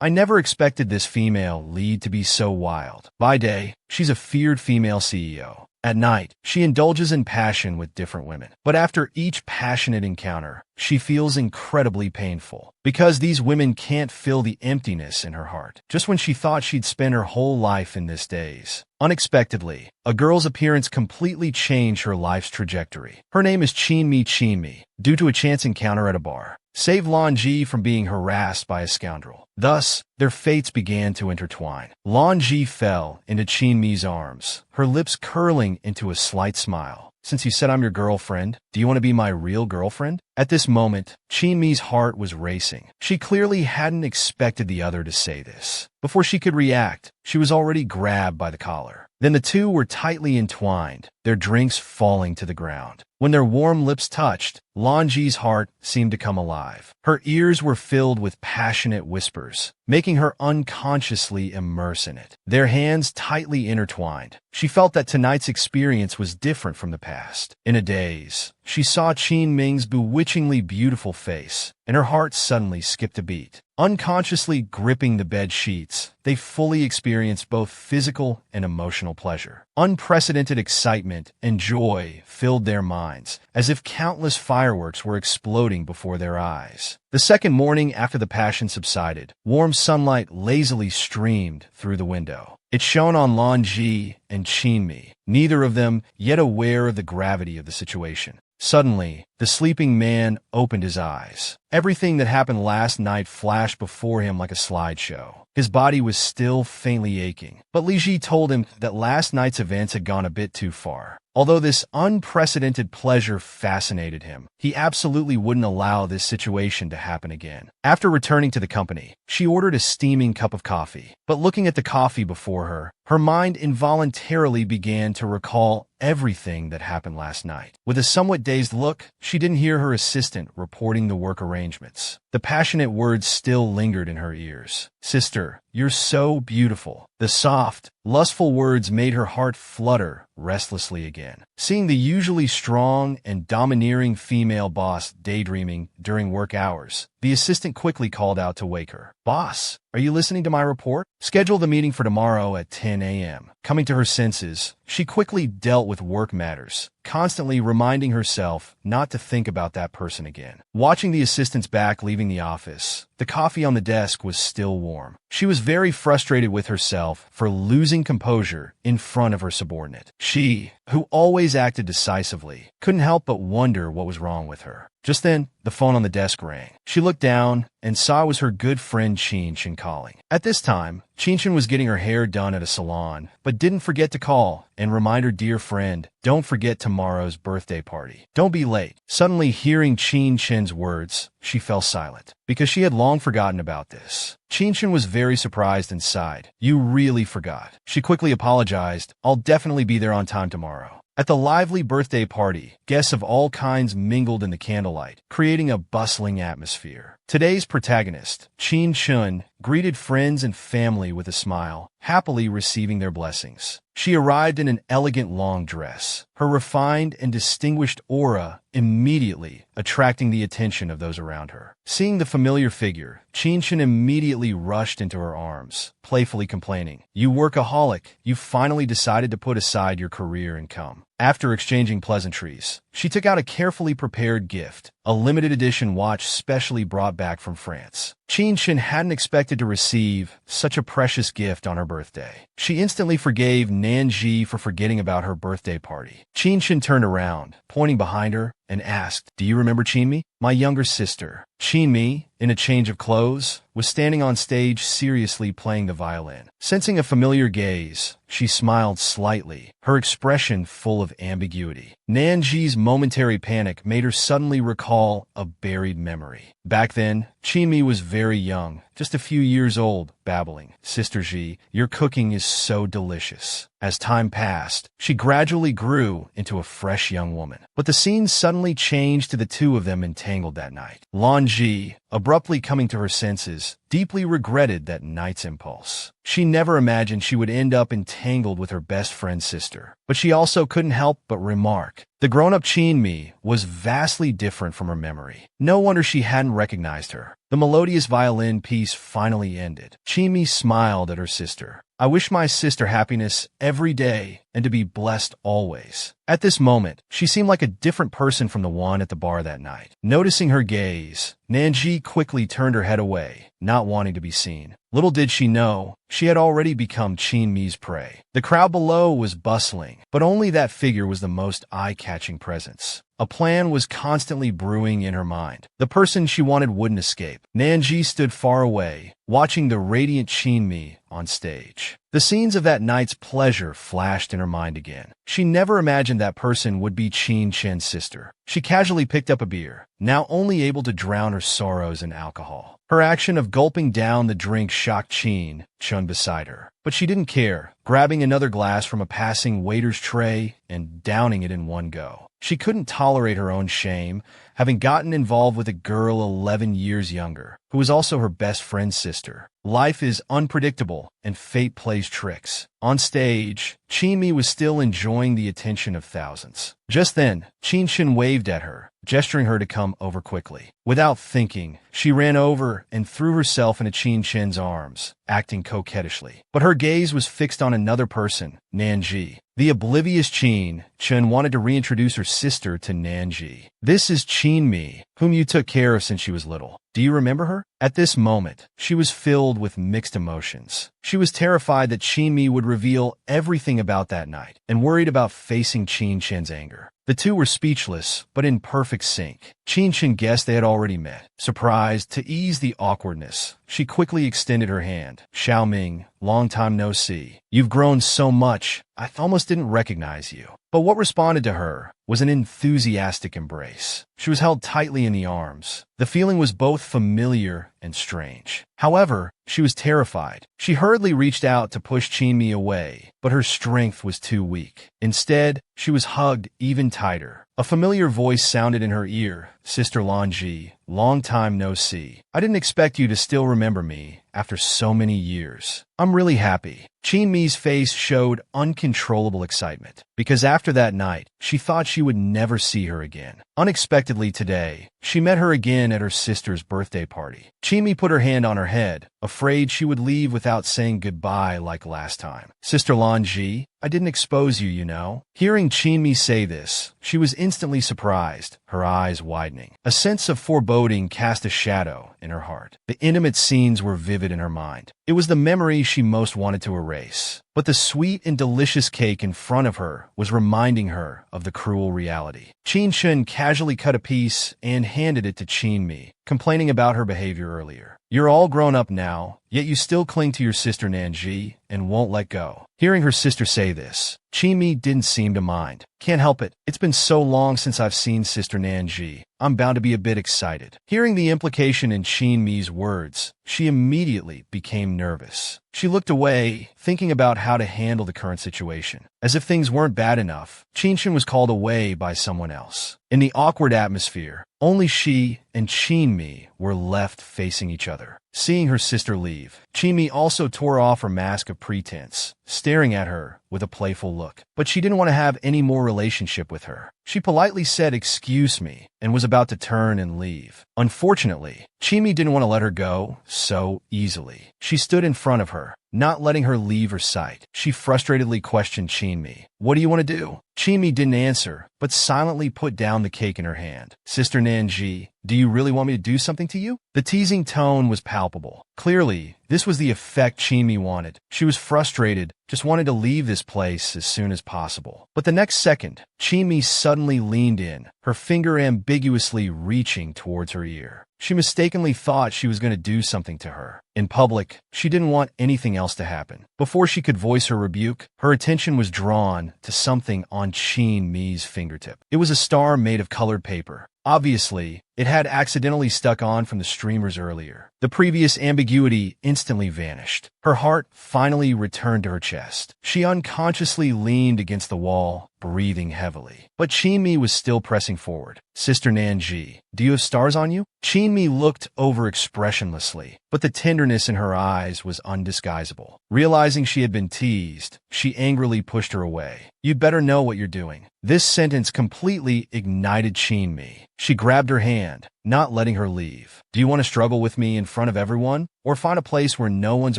I never expected this female lead to be so wild. By day, she's a feared female CEO. At night, she indulges in passion with different women. But after each passionate encounter, she feels incredibly painful because these women can't fill the emptiness in her heart. Just when she thought she'd spend her whole life in this daze, unexpectedly, a girl's appearance completely changed her life's trajectory. Her name is Chinmi, due to a chance encounter at a bar, saved Lanji from being harassed by a scoundrel. Thus, their fates began to intertwine. Lanji fell into Chinmi's arms, her lips curling into a slight smile. Since you said I'm your girlfriend, do you want to be my real girlfriend? At this moment, Chinmi's heart was racing. She clearly hadn't expected the other to say this. Before she could react, she was already grabbed by the collar. Then the two were tightly entwined, their drinks falling to the ground. When their warm lips touched, Lanji's heart seemed to come alive. Her ears were filled with passionate whispers, making her unconsciously immerse in it. Their hands tightly intertwined. She felt that tonight's experience was different from the past. In a daze, she saw Qin Ming's bewitchingly beautiful face, and her heart suddenly skipped a beat. Unconsciously gripping the bed sheets, they fully experienced both physical and emotional pleasure. Unprecedented excitement and joy filled their minds, as if countless fireworks were exploding before their eyes. The second morning after the passion subsided, warm sunlight lazily streamed through the window. It shone on Lanji and Chinmi, neither of them yet aware of the gravity of the situation. Suddenly, the sleeping man opened his eyes. Everything that happened last night flashed before him like a slideshow. His body was still faintly aching, but Li Ji told him that last night's events had gone a bit too far. Although this unprecedented pleasure fascinated him, he absolutely wouldn't allow this situation to happen again. After returning to the company, she ordered a steaming cup of coffee. But looking at the coffee before her, her mind involuntarily began to recall everything that happened last night. With a somewhat dazed look, she didn't hear her assistant reporting the work arrangements. The passionate words still lingered in her ears. "Sister, you're so beautiful." The soft, lustful words made her heart flutter restlessly again. Seeing the usually strong and domineering female boss daydreaming during work hours, the assistant quickly called out to wake her. "Boss, are you listening to my report? Schedule the meeting for tomorrow at 10 a.m. Coming to her senses, she quickly dealt with work matters, constantly reminding herself not to think about that person again. Watching the assistant's back leaving the office, the coffee on the desk was still warm. She was very frustrated with herself for losing composure in front of her subordinate. She, who always acted decisively, couldn't help but wonder what was wrong with her. Just then, the phone on the desk rang. She looked down and saw it was her good friend Qinshin calling. At this time, Qinshin was getting her hair done at a salon, but didn't forget to call and remind her dear friend, "Don't forget tomorrow's birthday party. Don't be late." Suddenly hearing Qinshin's words, she fell silent, because she had long forgotten about this. Qinshin was very surprised and sighed. "You really forgot." She quickly apologized. "I'll definitely be there on time tomorrow." At the lively birthday party, guests of all kinds mingled in the candlelight, creating a bustling atmosphere. Today's protagonist, Qin Shun, greeted friends and family with a smile, happily receiving their blessings. She arrived in an elegant long dress, her refined and distinguished aura immediately attracting the attention of those around her. Seeing the familiar figure, Qinshin immediately rushed into her arms, playfully complaining, "You workaholic, you finally decided to put aside your career and come." After exchanging pleasantries, she took out a carefully prepared gift, a limited edition watch specially brought back from France. Qinshin hadn't expected to receive such a precious gift on her birthday. She instantly forgave Nanji for forgetting about her birthday party. Qinshin turned around, pointing behind her, and asked, "Do you remember Chinmi? My younger sister." Chinmi, in a change of clothes, was standing on stage seriously playing the violin. Sensing a familiar gaze, she smiled slightly, her expression full of ambiguity. Nanji's momentary panic made her suddenly recall a buried memory. Back then, Chinmi was very young, just a few years old, babbling, "Sister Ji, your cooking is so delicious." As time passed, she gradually grew into a fresh young woman. But the scene suddenly changed to the two of them entangled that night. Lanji, abruptly coming to her senses, deeply regretted that night's impulse. She never imagined she would end up entangled with her best friend's sister. But she also couldn't help but remark, The grown-up Chin-mi was vastly different from her memory. No wonder she hadn't recognized her. The melodious violin piece finally ended. Chin-mi smiled at her sister. I wish my sister happiness every day and to be blessed always. At this moment, she seemed like a different person from the one at the bar that night. Noticing her gaze, Nanji quickly turned her head away, not wanting to be seen. Little did she know, she had already become Chin-mi's prey. The crowd below was bustling, but only that figure was the most eye-catching presence. A plan was constantly brewing in her mind. The person she wanted wouldn't escape. Nanji stood far away, watching the radiant Chin-mi on stage. The scenes of that night's pleasure flashed in her mind again. She never imagined that person would be Chin-chen's sister. She casually picked up a beer, now only able to drown her sorrows in alcohol. Her action of gulping down the drink shocked Chin-chen beside her. But she didn't care, grabbing another glass from a passing waiter's tray and downing it in one go. She couldn't tolerate her own shame, having gotten involved with a girl 11 years younger, who was also her best friend's sister. Life is unpredictable, and fate plays tricks. On stage, Chin-mi was still enjoying the attention of thousands. Just then, Chin-chen waved at her, gesturing her to come over quickly. Without thinking, she ran over and threw herself into Chin-chen's arms, acting coquettishly. But her gaze was fixed on another person, Nanji. The oblivious Chin-chen wanted to reintroduce her sister to Nanji. This is Chin-mi, whom you took care of since she was little. Do you remember her? At this moment, she was filled with mixed emotions. She was terrified that Chin-mi would reveal everything about that night, and worried about facing Chin-chen's anger. The two were speechless, but in perfect sync. Chin-chen guessed they had already met. Surprised, to ease the awkwardness, she quickly extended her hand. Xiaoming, long time no see. You've grown so much, I almost didn't recognize you. But what responded to her was an enthusiastic embrace. She was held tightly in the arms. The feeling was both familiar and strange. However, she was terrified. She hurriedly reached out to push Chin-mi away, but her strength was too weak. Instead, she was hugged even tighter. A familiar voice sounded in her ear. Sister Lanji, long time no see. I didn't expect you to still remember me after so many years. I'm really happy. Chin-mi's face showed uncontrollable excitement, because after that night, she thought she would never see her again. Unexpectedly today, she met her again at her sister's birthday party. Chin-mi put her hand on her head, afraid she would leave without saying goodbye like last time. Sister Lanji, I didn't expose you, you know. Hearing Chin-mi say this, she was instantly surprised, her eyes widening. A sense of foreboding cast a shadow in her heart. The intimate scenes were vivid in her mind. It was the memory she most wanted to erase. But the sweet and delicious cake in front of her was reminding her of the cruel reality. Chin-chen casually cut a piece and handed it to Chin-mi, complaining about her behavior earlier. You're all grown up now, yet you still cling to your sister Nanji and won't let go. Hearing her sister say this, Chin-mi didn't seem to mind. Can't help it. It's been so long since I've seen Sister Nanji. I'm bound to be a bit excited. Hearing the implication in Chin-mi's words, she immediately became nervous. She looked away, thinking about how to handle the current situation. As if things weren't bad enough, Chin-chen was called away by someone else. In the awkward atmosphere, only she and Chin-mi were left facing each other. Seeing her sister leave, Chin-mi also tore off her mask of pretense, staring at her with a playful look. But she didn't want to have any more relationship with her. She politely said, "Excuse me," and was about to turn and leave. Unfortunately, Chin-mi didn't want to let her go so easily. She stood in front of her, not letting her leave her sight. She frustratedly questioned Chin-mi. What do you want to do? Chin-mi didn't answer, but silently put down the cake in her hand. Sister Nanji, do you really want me to do something to you? The teasing tone was palpable. Clearly, this was the effect Chin-mi wanted. She was frustrated, just wanted to leave this place as soon as possible. But the next second, Chin-mi suddenly leaned in, her finger ambiguously reaching towards her ear. She mistakenly thought she was going to do something to her. In public, she didn't want anything else to happen. Before she could voice her rebuke, her attention was drawn to something on Chin-mi's fingertip. It was a star made of colored paper. Obviously, it had accidentally stuck on from the streamers earlier. The previous ambiguity instantly vanished. Her heart finally returned to her chest. She unconsciously leaned against the wall, breathing heavily. But Chin-mi was still pressing forward. Sister Nanji, do you have stars on you? Chin-mi looked over expressionlessly, but the tenderness in her eyes was undisguisable. Realizing she had been teased, she angrily pushed her away. You'd better know what you're doing. This sentence completely ignited Chinmi. She grabbed her hand, not letting her leave. Do you want to struggle with me in front of everyone? Or find a place where no one's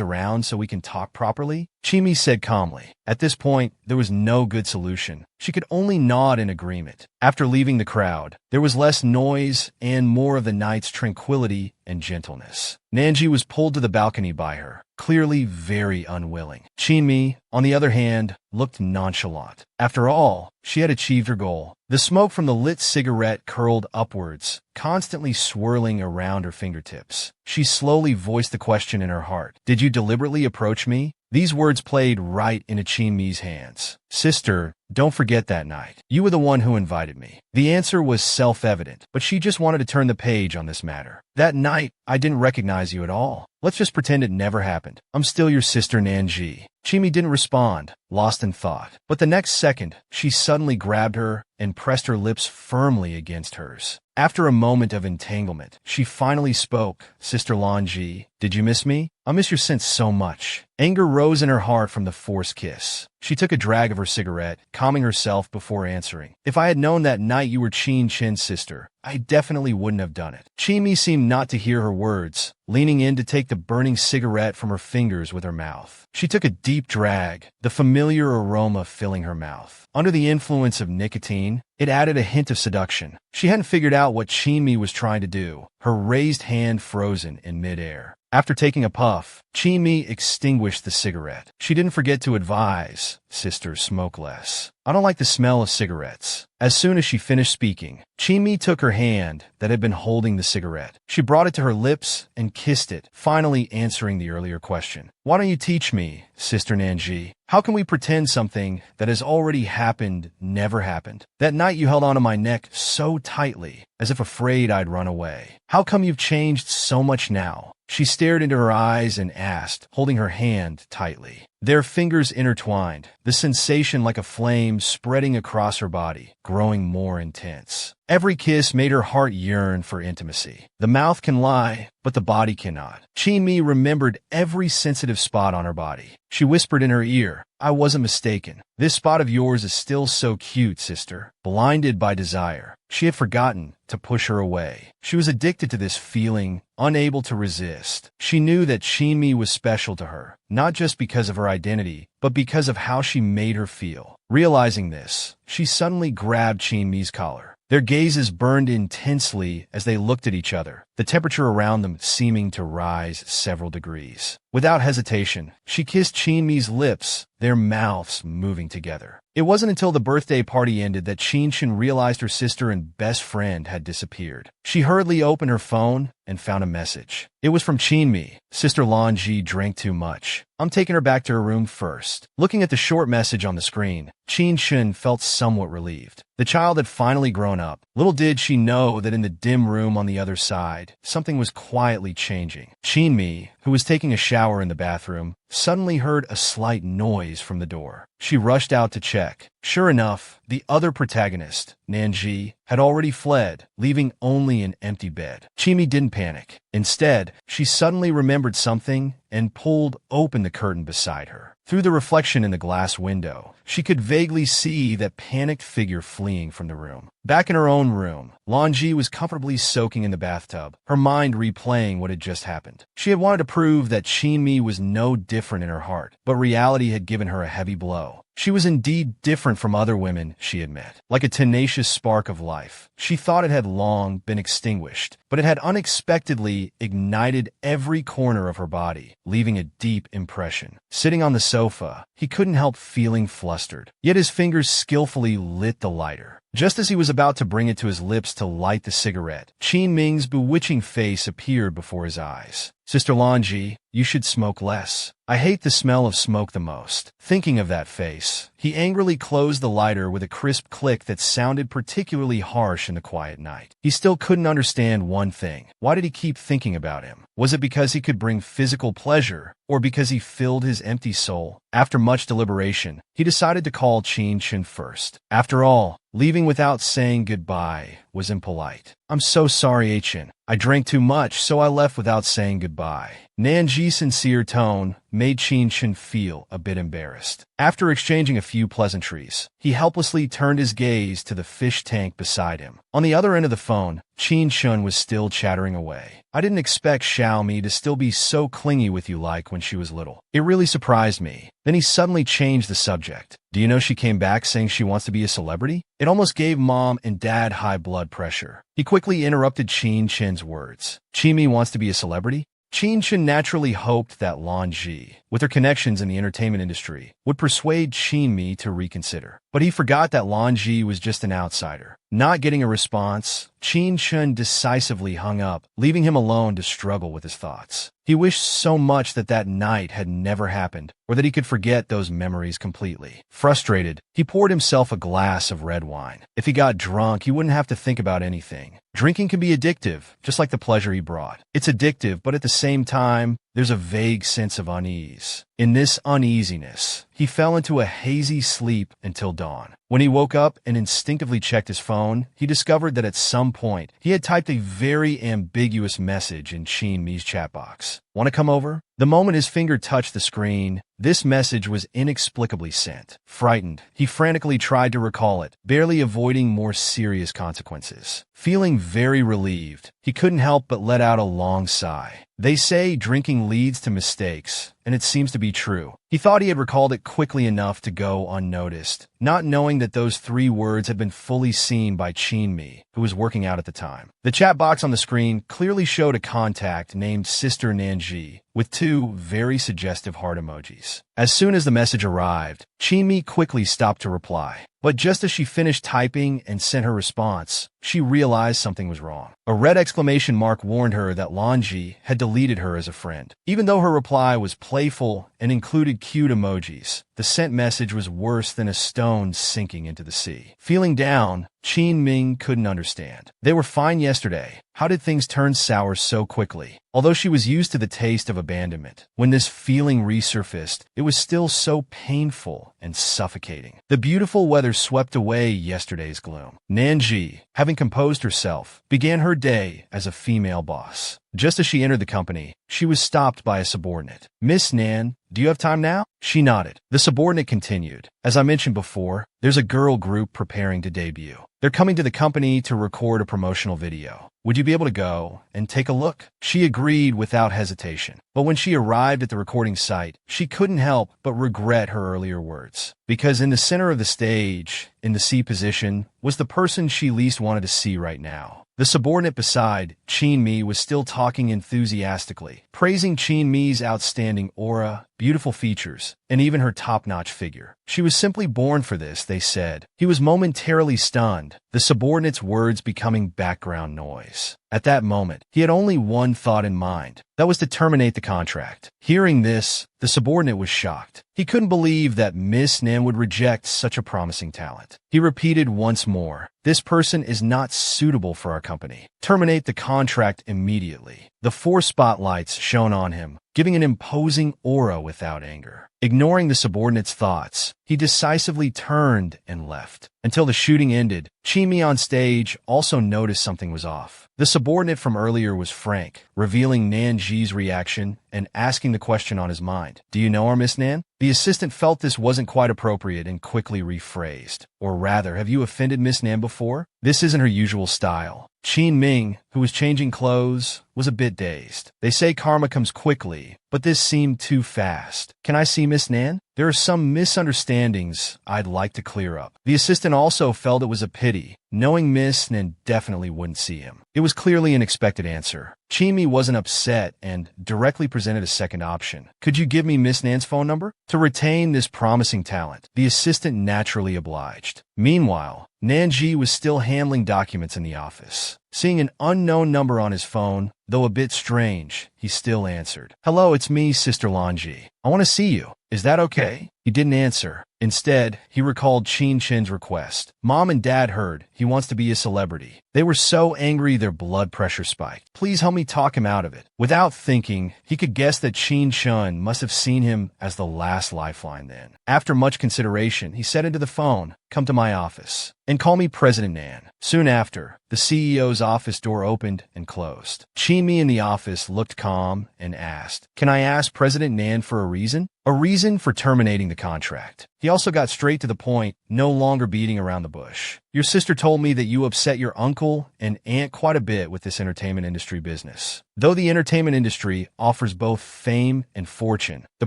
around so we can talk properly? Chinmi said calmly. At this point, there was no good solution. She could only nod in agreement. After leaving the crowd, there was less noise and more of the night's tranquility and gentleness. Nanji was pulled to the balcony by her, clearly very unwilling. Chinmi, on the other hand, looked nonchalant. After all, she had achieved her goal. The smoke from the lit cigarette curled upwards, constantly swirling around her fingertips. She slowly voiced the question in her heart. Did you deliberately approach me? These words played right into Chinmi's hands. Sister, don't forget that night. You were the one who invited me. The answer was self-evident, but she just wanted to turn the page on this matter. That night, I didn't recognize you at all. Let's just pretend it never happened. I'm still your sister Nanji. Chinmi didn't respond, lost in thought. But the next second, she suddenly grabbed her and pressed her lips firmly against hers. After a moment of entanglement, she finally spoke. Sister Lanji, did you miss me? I miss your scent so much. Anger rose in her heart from the forced kiss. She took a drag of her cigarette, calming herself before answering. If I had known that night you were Chin's sister, I definitely wouldn't have done it. Chinmi seemed not to hear her words, leaning in to take the burning cigarette from her fingers with her mouth. She took a deep drag, the familiar aroma filling her mouth. Under the influence of nicotine, it added a hint of seduction. She hadn't figured out what Chinmi was trying to do, her raised hand frozen in midair. After taking a puff, Chinmi extinguished the cigarette. She didn't forget to advise, sister, smoke less. I don't like the smell of cigarettes. As soon as she finished speaking, Chinmi took her hand that had been holding the cigarette. She brought it to her lips and kissed it, finally answering the earlier question. Why don't you teach me, Sister Nanji? How can we pretend something that has already happened never happened? That night you held onto my neck so tightly, as if afraid I'd run away. How come you've changed so much now? She stared into her eyes and asked, holding her hand tightly. Their fingers intertwined, the sensation like a flame spreading across her body, growing more intense. Every kiss made her heart yearn for intimacy. The mouth can lie, but the body cannot. Chinmi remembered every sensitive spot on her body. She whispered in her ear, I wasn't mistaken. This spot of yours is still so cute, sister. Blinded by desire, she had forgotten to push her away. She was addicted to this feeling, unable to resist. She knew that Chinmi was special to her, not just because of her identity, but because of how she made her feel. Realizing this, she suddenly grabbed Chinmi's collar. Their gazes burned intensely as they looked at each other, the temperature around them seeming to rise several degrees. Without hesitation, she kissed Chinmi's lips, their mouths moving together. It wasn't until the birthday party ended that Chin realized her sister and best friend had disappeared. She hurriedly opened her phone and found a message. It was from Chinmi. Sister Lanji drank too much. I'm taking her back to her room first. Looking at the short message on the screen, Chin felt somewhat relieved. The child had finally grown up. Little did she know that in the dim room on the other side, something was quietly changing. Chinmi, who was taking a shower in the bathroom, suddenly heard a slight noise from the door. She rushed out to check. Sure enough, the other protagonist, Nanji, had already fled, leaving only an empty bed. Chinmi didn't panic. Instead, she suddenly remembered something and pulled open the curtain beside her. Through the reflection in the glass window, she could vaguely see that panicked figure fleeing from the room. Back in her own room, Lanji was comfortably soaking in the bathtub, her mind replaying what had just happened. She had wanted to prove that Chinmi was no different in her heart, but reality had given her a heavy blow. She was indeed different from other women she had met. Like a tenacious spark of life, she thought it had long been extinguished, but it had unexpectedly ignited every corner of her body, leaving a deep impression. Sitting on the sofa, he couldn't help feeling flustered, yet his fingers skillfully lit the lighter. Just as he was about to bring it to his lips to light the cigarette, Chin's bewitching face appeared before his eyes. Sister Lanji, you should smoke less. I hate the smell of smoke the most. Thinking of that face, he angrily closed the lighter with a crisp click that sounded particularly harsh in the quiet night. He still couldn't understand one thing. Why did he keep thinking about him? Was it because he could bring physical pleasure, or because he filled his empty soul? After much deliberation, he decided to call Chin first. After all, leaving without saying goodbye was impolite. I'm so sorry, Chin. I drank too much, so I left without saying goodbye. Nanji's sincere tone made Qin feel a bit embarrassed. After exchanging a few pleasantries, he helplessly turned his gaze to the fish tank beside him. On the other end of the phone, Qin was still chattering away. I didn't expect Xiaomi to still be so clingy with you like when she was little. It really surprised me. Then he suddenly changed the subject. Do you know she came back saying she wants to be a celebrity? It almost gave Mom and Dad high blood pressure. He quickly interrupted Qin's words. Qimi wants to be a celebrity? Qin naturally hoped that Lan Ji, with her connections in the entertainment industry, would persuade Qin to reconsider. But he forgot that Lan Ji was just an outsider. Not getting a response, Qin decisively hung up, leaving him alone to struggle with his thoughts. He wished so much that that night had never happened, or that he could forget those memories completely. Frustrated, he poured himself a glass of red wine. If he got drunk, he wouldn't have to think about anything. Drinking can be addictive, just like the pleasure he brought. It's addictive, but at the same time, there's a vague sense of unease. In this uneasiness, he fell into a hazy sleep until dawn. When he woke up and instinctively checked his phone, he discovered that at some point, he had typed a very ambiguous message in Qin's chat box. Want to come over? The moment his finger touched the screen, this message was inexplicably sent. Frightened, he frantically tried to recall it, barely avoiding more serious consequences. Feeling very relieved, he couldn't help but let out a long sigh. They say drinking leads to mistakes, and it seems to be true. He thought he had recalled it quickly enough to go unnoticed, not knowing that those 3 words had been fully seen by Qin, who was working out at the time. The chat box on the screen clearly showed a contact named Sister Nanji, with 2 very suggestive heart emojis. As soon as the message arrived, Qin quickly stopped to reply. But just as she finished typing and sent her response, she realized something was wrong. A red exclamation mark warned her that Lanji had deleted her as a friend. Even though her reply was playful and included cute emojis, the sent message was worse than a stone sinking into the sea. Feeling down, Qin couldn't understand. They were fine yesterday. How did things turn sour so quickly? Although she was used to the taste of abandonment, when this feeling resurfaced, it was still so painful and suffocating. The beautiful weather swept away yesterday's gloom. Nanji, having composed herself, began her day as a female boss. Just as she entered the company, she was stopped by a subordinate. "Miss Nan, do you have time now?" She nodded. The subordinate continued. "As I mentioned before, there's a girl group preparing to debut. They're coming to the company to record a promotional video. Would you be able to go and take a look?" She agreed without hesitation. But when she arrived at the recording site, she couldn't help but regret her earlier words. Because in the center of the stage, in the C position, was the person she least wanted to see right now. The subordinate beside Qin was still talking enthusiastically, praising Qin's outstanding aura, beautiful features, and even her top-notch figure. She was simply born for this, they said. He was momentarily stunned, the subordinate's words becoming background noise. At that moment, he had only one thought in mind. That was to terminate the contract. Hearing this, the subordinate was shocked. He couldn't believe that Miss Nan would reject such a promising talent. He repeated once more, "This person is not suitable for our company. Terminate the contract immediately." The 4 spotlights shone on him, giving an imposing aura without anger. Ignoring the subordinate's thoughts, he decisively turned and left. Until the shooting ended, Qin on stage also noticed something was off. The subordinate from earlier was frank, revealing Nanji's reaction and asking the question on his mind. "Do you know her, Miss Nan?" The assistant felt this wasn't quite appropriate and quickly rephrased. "Or rather, have you offended Miss Nan before?" This isn't her usual style. Qin, who was changing clothes, was a bit dazed. They say karma comes quickly, but this seemed too fast. "Can I see Miss Nan? There are some misunderstandings I'd like to clear up." The assistant also felt it was a pity, knowing Miss Nan definitely wouldn't see him. It was clearly an expected answer. Qin wasn't upset and directly presented a second option. "Could you give me Miss Nan's phone number?" To retain this promising talent, the assistant naturally obliged. Meanwhile, Nanji was still handling documents in the office. Seeing an unknown number on his phone, though a bit strange, he still answered. "Hello, it's me, Sister Lanji. I want to see you. Is that okay?" He didn't answer. Instead, he recalled Qin Chen's request. Mom and Dad heard he wants to be a celebrity. They were so angry their blood pressure spiked. Please help me talk him out of it. Without thinking, he could guess that Qin Chen must have seen him as the last lifeline then. After much consideration, he said into the phone, "Come to my office and call me President Nan." Soon after, the CEO's office door opened and closed. Qin Mi in the office looked calm and asked, "Can I ask President Nan for a reason?" "A reason for terminating the contract." He also got straight to the point, no longer beating around the bush. "Your sister told me that you upset your uncle and aunt quite a bit with this entertainment industry business. Though the entertainment industry offers both fame and fortune, the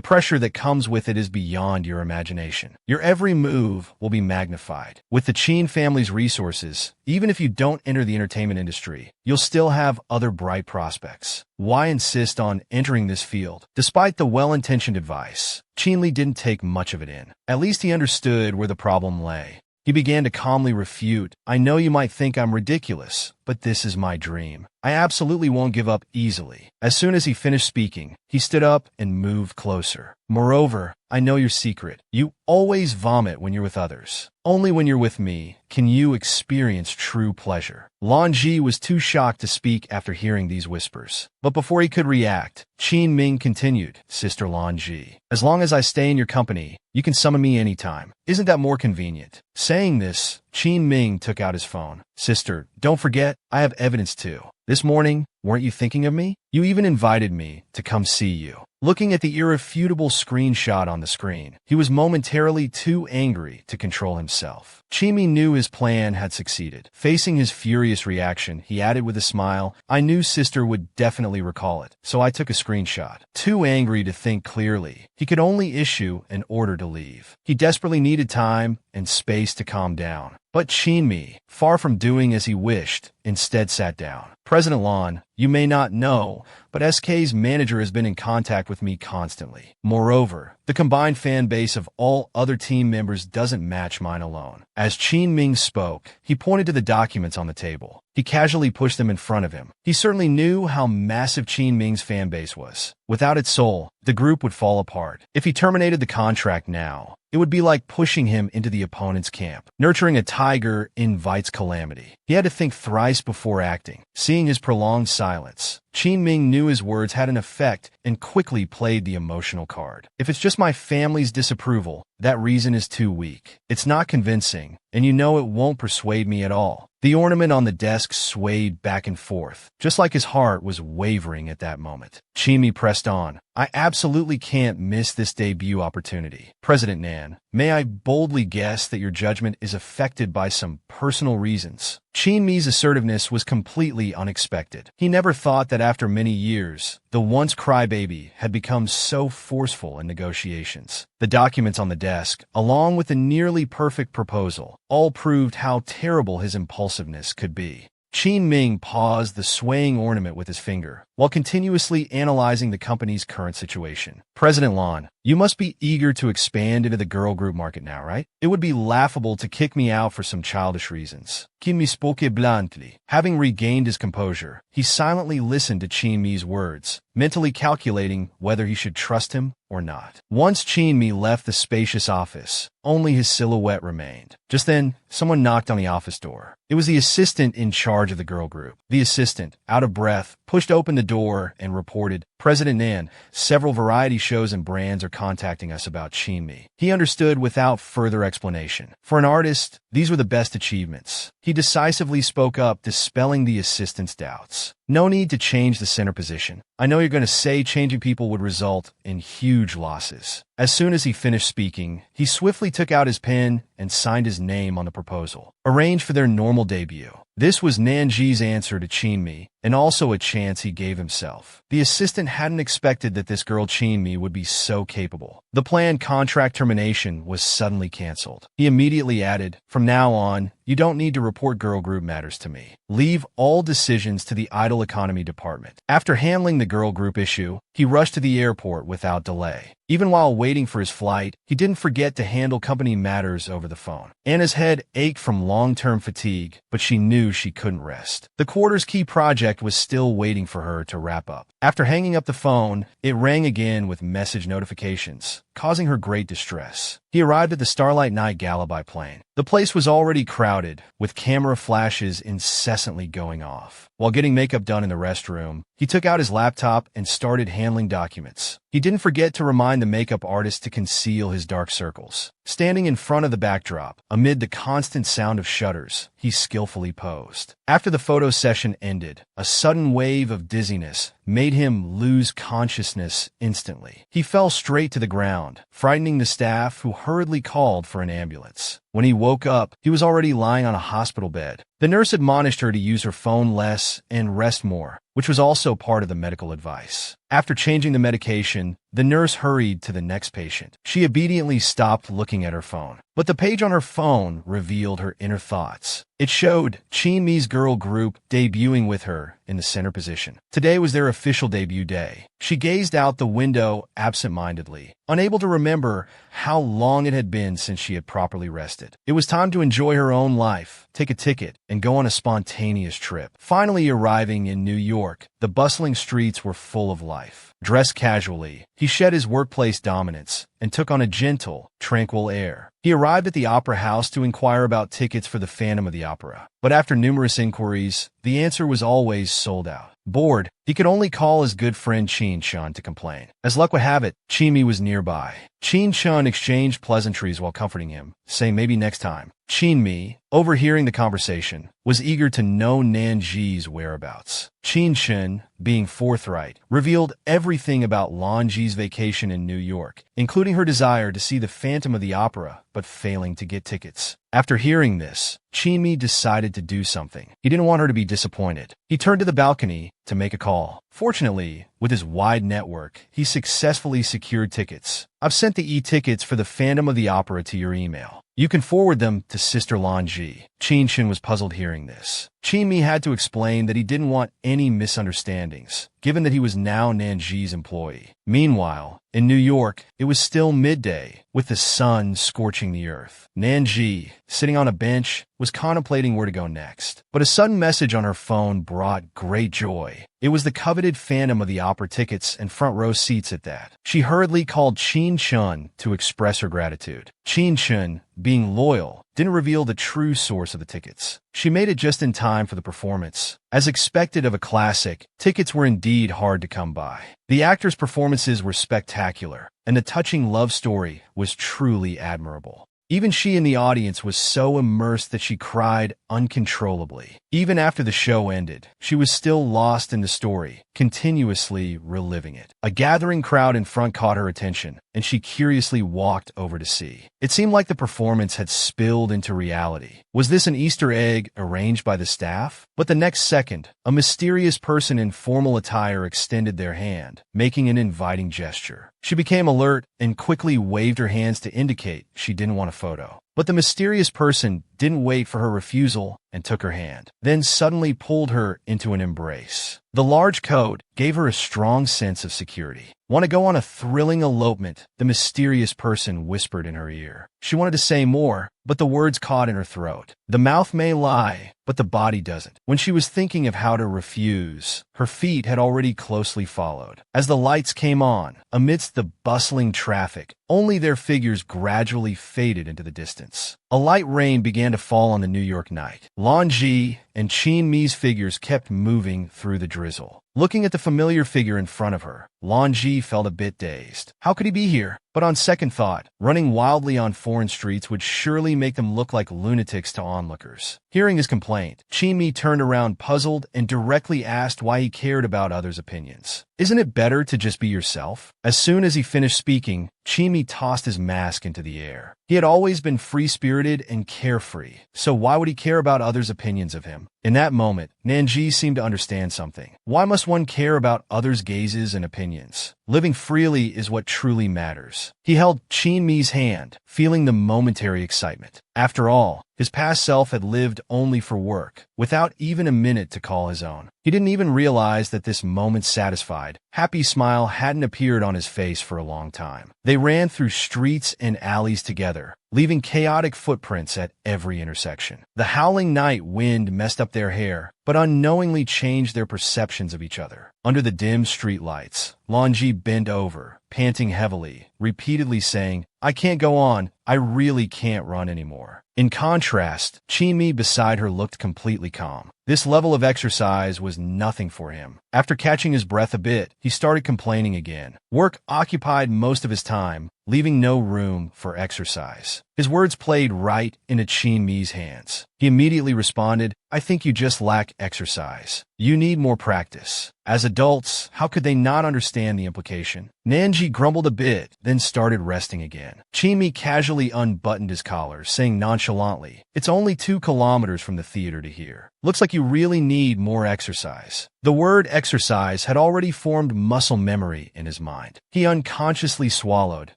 pressure that comes with it is beyond your imagination. Your every move will be magnified. With the Qin family's resources, even if you don't enter the entertainment industry, you'll still have other bright prospects. Why insist on entering this field?" Despite the well-intentioned advice, Qin Li didn't take much of it in. At least he understood where the problem lay. He began to calmly refute, "I know you might think I'm ridiculous, but this is my dream. I absolutely won't give up easily." As soon as he finished speaking, he stood up and moved closer. "Moreover, I know your secret. You always vomit when you're with others. Only when you're with me can you experience true pleasure." Lan Ji was too shocked to speak after hearing these whispers. But before he could react, Qin Ming continued, "Sister Lan Ji, as long as I stay in your company, you can summon me anytime. Isn't that more convenient?" Saying this, Qin Ming took out his phone. "Sister, don't forget, I have evidence too. This morning, weren't you thinking of me? You even invited me to come see you." Looking at the irrefutable screenshot on the screen, he was momentarily too angry to control himself. Chimi knew his plan had succeeded. Facing his furious reaction, he added with a smile, "I knew sister would definitely recall it, so I took a screenshot." Too angry to think clearly, he could only issue an order to leave. He desperately needed time and space to calm down. But Chinmi, far from doing as he wished, instead sat down. "President Lan, you may not know, but SK's manager has been in contact with me constantly. Moreover, the combined fan base of all other team members doesn't match mine alone." As Qin Ming spoke, he pointed to the documents on the table. He casually pushed them in front of him. He certainly knew how massive Qin Ming's fan base was. Without its soul, the group would fall apart. If he terminated the contract now, it would be like pushing him into the opponent's camp. Nurturing a tiger invites calamity. He had to think thrice before acting. Seeing his prolonged silence, Qin Ming knew his words had an effect and quickly played the emotional card. "If it's just my family's disapproval, that reason is too weak. It's not convincing, and you know it won't persuade me at all." The ornament on the desk swayed back and forth, just like his heart was wavering at that moment. Chimi pressed on. "I absolutely can't miss this debut opportunity. President Nan, may I boldly guess that your judgment is affected by some personal reasons?" Qin Mi's assertiveness was completely unexpected. He never thought that after many years, the once crybaby had become so forceful in negotiations. The documents on the desk, along with the nearly perfect proposal, all proved how terrible his impulsiveness could be. Qin Ming paused the swaying ornament with his finger, while continuously analyzing the company's current situation. "President Lan, you must be eager to expand into the girl group market now, right? It would be laughable to kick me out for some childish reasons." Qin Mi spoke bluntly. Having regained his composure, he silently listened to Qin Mi's words, mentally calculating whether he should trust him or not. Once Qin Mi left the spacious office, only his silhouette remained. Just then, someone knocked on the office door. It was the assistant in charge of the girl group. The assistant, out of breath, pushed open the door and reported, "President Nan, several variety shows and brands are contacting us about Qin Mi." He understood without further explanation. For an artist, these were the best achievements. He decisively spoke up, dispelling the assistant's doubts. "No need to change the center position. I know you're going to say changing people would result in huge losses." As soon as he finished speaking, he swiftly took out his pen and signed his name on the proposal. Arranged for their normal debut. This was Nanji's answer to Qin Mi, and also a chance he gave himself. The assistant hadn't expected that this girl Qin Mi would be so capable. The planned contract termination was suddenly canceled. He immediately added, "From now on, you don't need to report girl group matters to me. Leave all decisions to the idle economy department." After handling the girl group issue, he rushed to the airport without delay. Even while waiting for his flight, he didn't forget to handle company matters over the phone. Anna's head ached from long-term fatigue, but she knew she couldn't rest. The quarter's key project was still waiting for her to wrap up. After hanging up the phone, it rang again with message notifications, causing her great distress. He arrived at the Starlight Night Gala by plane. The place was already crowded, with camera flashes incessantly going off. While getting makeup done in the restroom, he took out his laptop and started handling documents. He didn't forget to remind the makeup artist to conceal his dark circles. Standing in front of the backdrop, amid the constant sound of shutters, he skillfully posed. After the photo session ended, a sudden wave of dizziness made him lose consciousness instantly. He fell straight to the ground, frightening the staff who hurriedly called for an ambulance. When he woke up, he was already lying on a hospital bed. The nurse admonished her to use her phone less and rest more, which was also part of the medical advice. After changing the medication, the nurse hurried to the next patient. She obediently stopped looking at her phone, but the page on her phone revealed her inner thoughts. It showed Chin-mi's girl group debuting with her in the center position. Today was their official debut day. She gazed out the window absent-mindedly, unable to remember how long it had been since she had properly rested. It was time to enjoy her own life, take a ticket, and go on a spontaneous trip. Finally arriving in New York, the bustling streets were full of life. Dressed casually, he shed his workplace dominance and took on a gentle, tranquil air. He arrived at the Opera House to inquire about tickets for the Phantom of the Opera. But after numerous inquiries, the answer was always sold out. Bored, he could only call his good friend Chin-chun to complain. As luck would have it, Chin-mi was nearby. Chin-chun exchanged pleasantries while comforting him, saying maybe next time. Chin-mi, overhearing the conversation, was eager to know Nanji's whereabouts. Chin-chun, being forthright, revealed everything about Lanji's vacation in New York, including her desire to see the Phantom of the Opera, but failing to get tickets. After hearing this, Chin-mi decided to do something. He didn't want her to be disappointed. He turned to the balcony to make a call. Fortunately, with his wide network, he successfully secured tickets. I've sent the e-tickets for the Phantom of the Opera to your email. You can forward them to Sister Lanji. Chin-chun was puzzled hearing this. Chin-mi had to explain that he didn't want any misunderstandings, given that he was now Nanji's employee. Meanwhile, in New York, it was still midday, with the sun scorching the earth. Nanji, sitting on a bench, was contemplating where to go next. But a sudden message on her phone brought great joy. It was the coveted Phantom of the Opera tickets and front row seats at that. She hurriedly called Chin-chun to express her gratitude. Chin-chun, being loyal, didn't reveal the true source of the tickets. She made it just in time for the performance. As expected of a classic, tickets were indeed hard to come by. The actors' performances were spectacular, and the touching love story was truly admirable. Even she in the audience was so immersed that she cried uncontrollably. Even after the show ended, she was still lost in the story, continuously reliving it. A gathering crowd in front caught her attention, and she curiously walked over to see. It seemed like the performance had spilled into reality. Was this an Easter egg arranged by the staff? But the next second, a mysterious person in formal attire extended their hand, making an inviting gesture. She became alert and quickly waved her hands to indicate she didn't want a photo. But the mysterious person didn't wait for her refusal and took her hand, then suddenly pulled her into an embrace. The large coat gave her a strong sense of security. Want to go on a thrilling elopement? The mysterious person whispered in her ear. She wanted to say more, but the words caught in her throat. The mouth may lie, but the body doesn't. When she was thinking of how to refuse, her feet had already closely followed. As the lights came on, amidst the bustling traffic, only their figures gradually faded into the distance. A light rain began to fall on the New York night. Lanji and Chin-mi's figures kept moving through the drizzle. Looking at the familiar figure in front of her, Lanji felt a bit dazed. How could he be here? But on second thought, running wildly on foreign streets would surely make them look like lunatics to onlookers. Hearing his complaint, Chin-mi turned around puzzled and directly asked why he cared about others' opinions. Isn't it better to just be yourself? As soon as he finished speaking, Chin-mi tossed his mask into the air. He had always been free-spirited and carefree, so why would he care about others' opinions of him? In that moment, Nanji seemed to understand something. Why must one care about others' gazes and opinions? Living freely is what truly matters. He held Chin-mi's hand, feeling the momentary excitement. After all, His past self had lived only for work, without even a minute to call his own. He didn't even realize that this moment's satisfied, happy smile hadn't appeared on his face for a long time. They ran through streets and alleys together, leaving chaotic footprints at every intersection. The howling night wind messed up their hair, but unknowingly changed their perceptions of each other. Under the dim streetlights, Lonji bent over, panting heavily, repeatedly saying, "I can't go on. I really can't run anymore." In contrast, Chinmi beside her looked completely calm. This level of exercise was nothing for him. After catching his breath a bit, he started complaining again. Work occupied most of his time, leaving no room for exercise. His words played right into Chinmi's hands. He immediately responded, "I think you just lack exercise. You need more practice." As adults, how could they not understand the implication? Nanji grumbled a bit, then started resting again. Chinmi casually unbuttoned his collar, saying nonchalantly, "It's only 2 kilometers from the theater to here. Looks like you really need more exercise." The word exercise had already formed muscle memory in his mind. He unconsciously swallowed,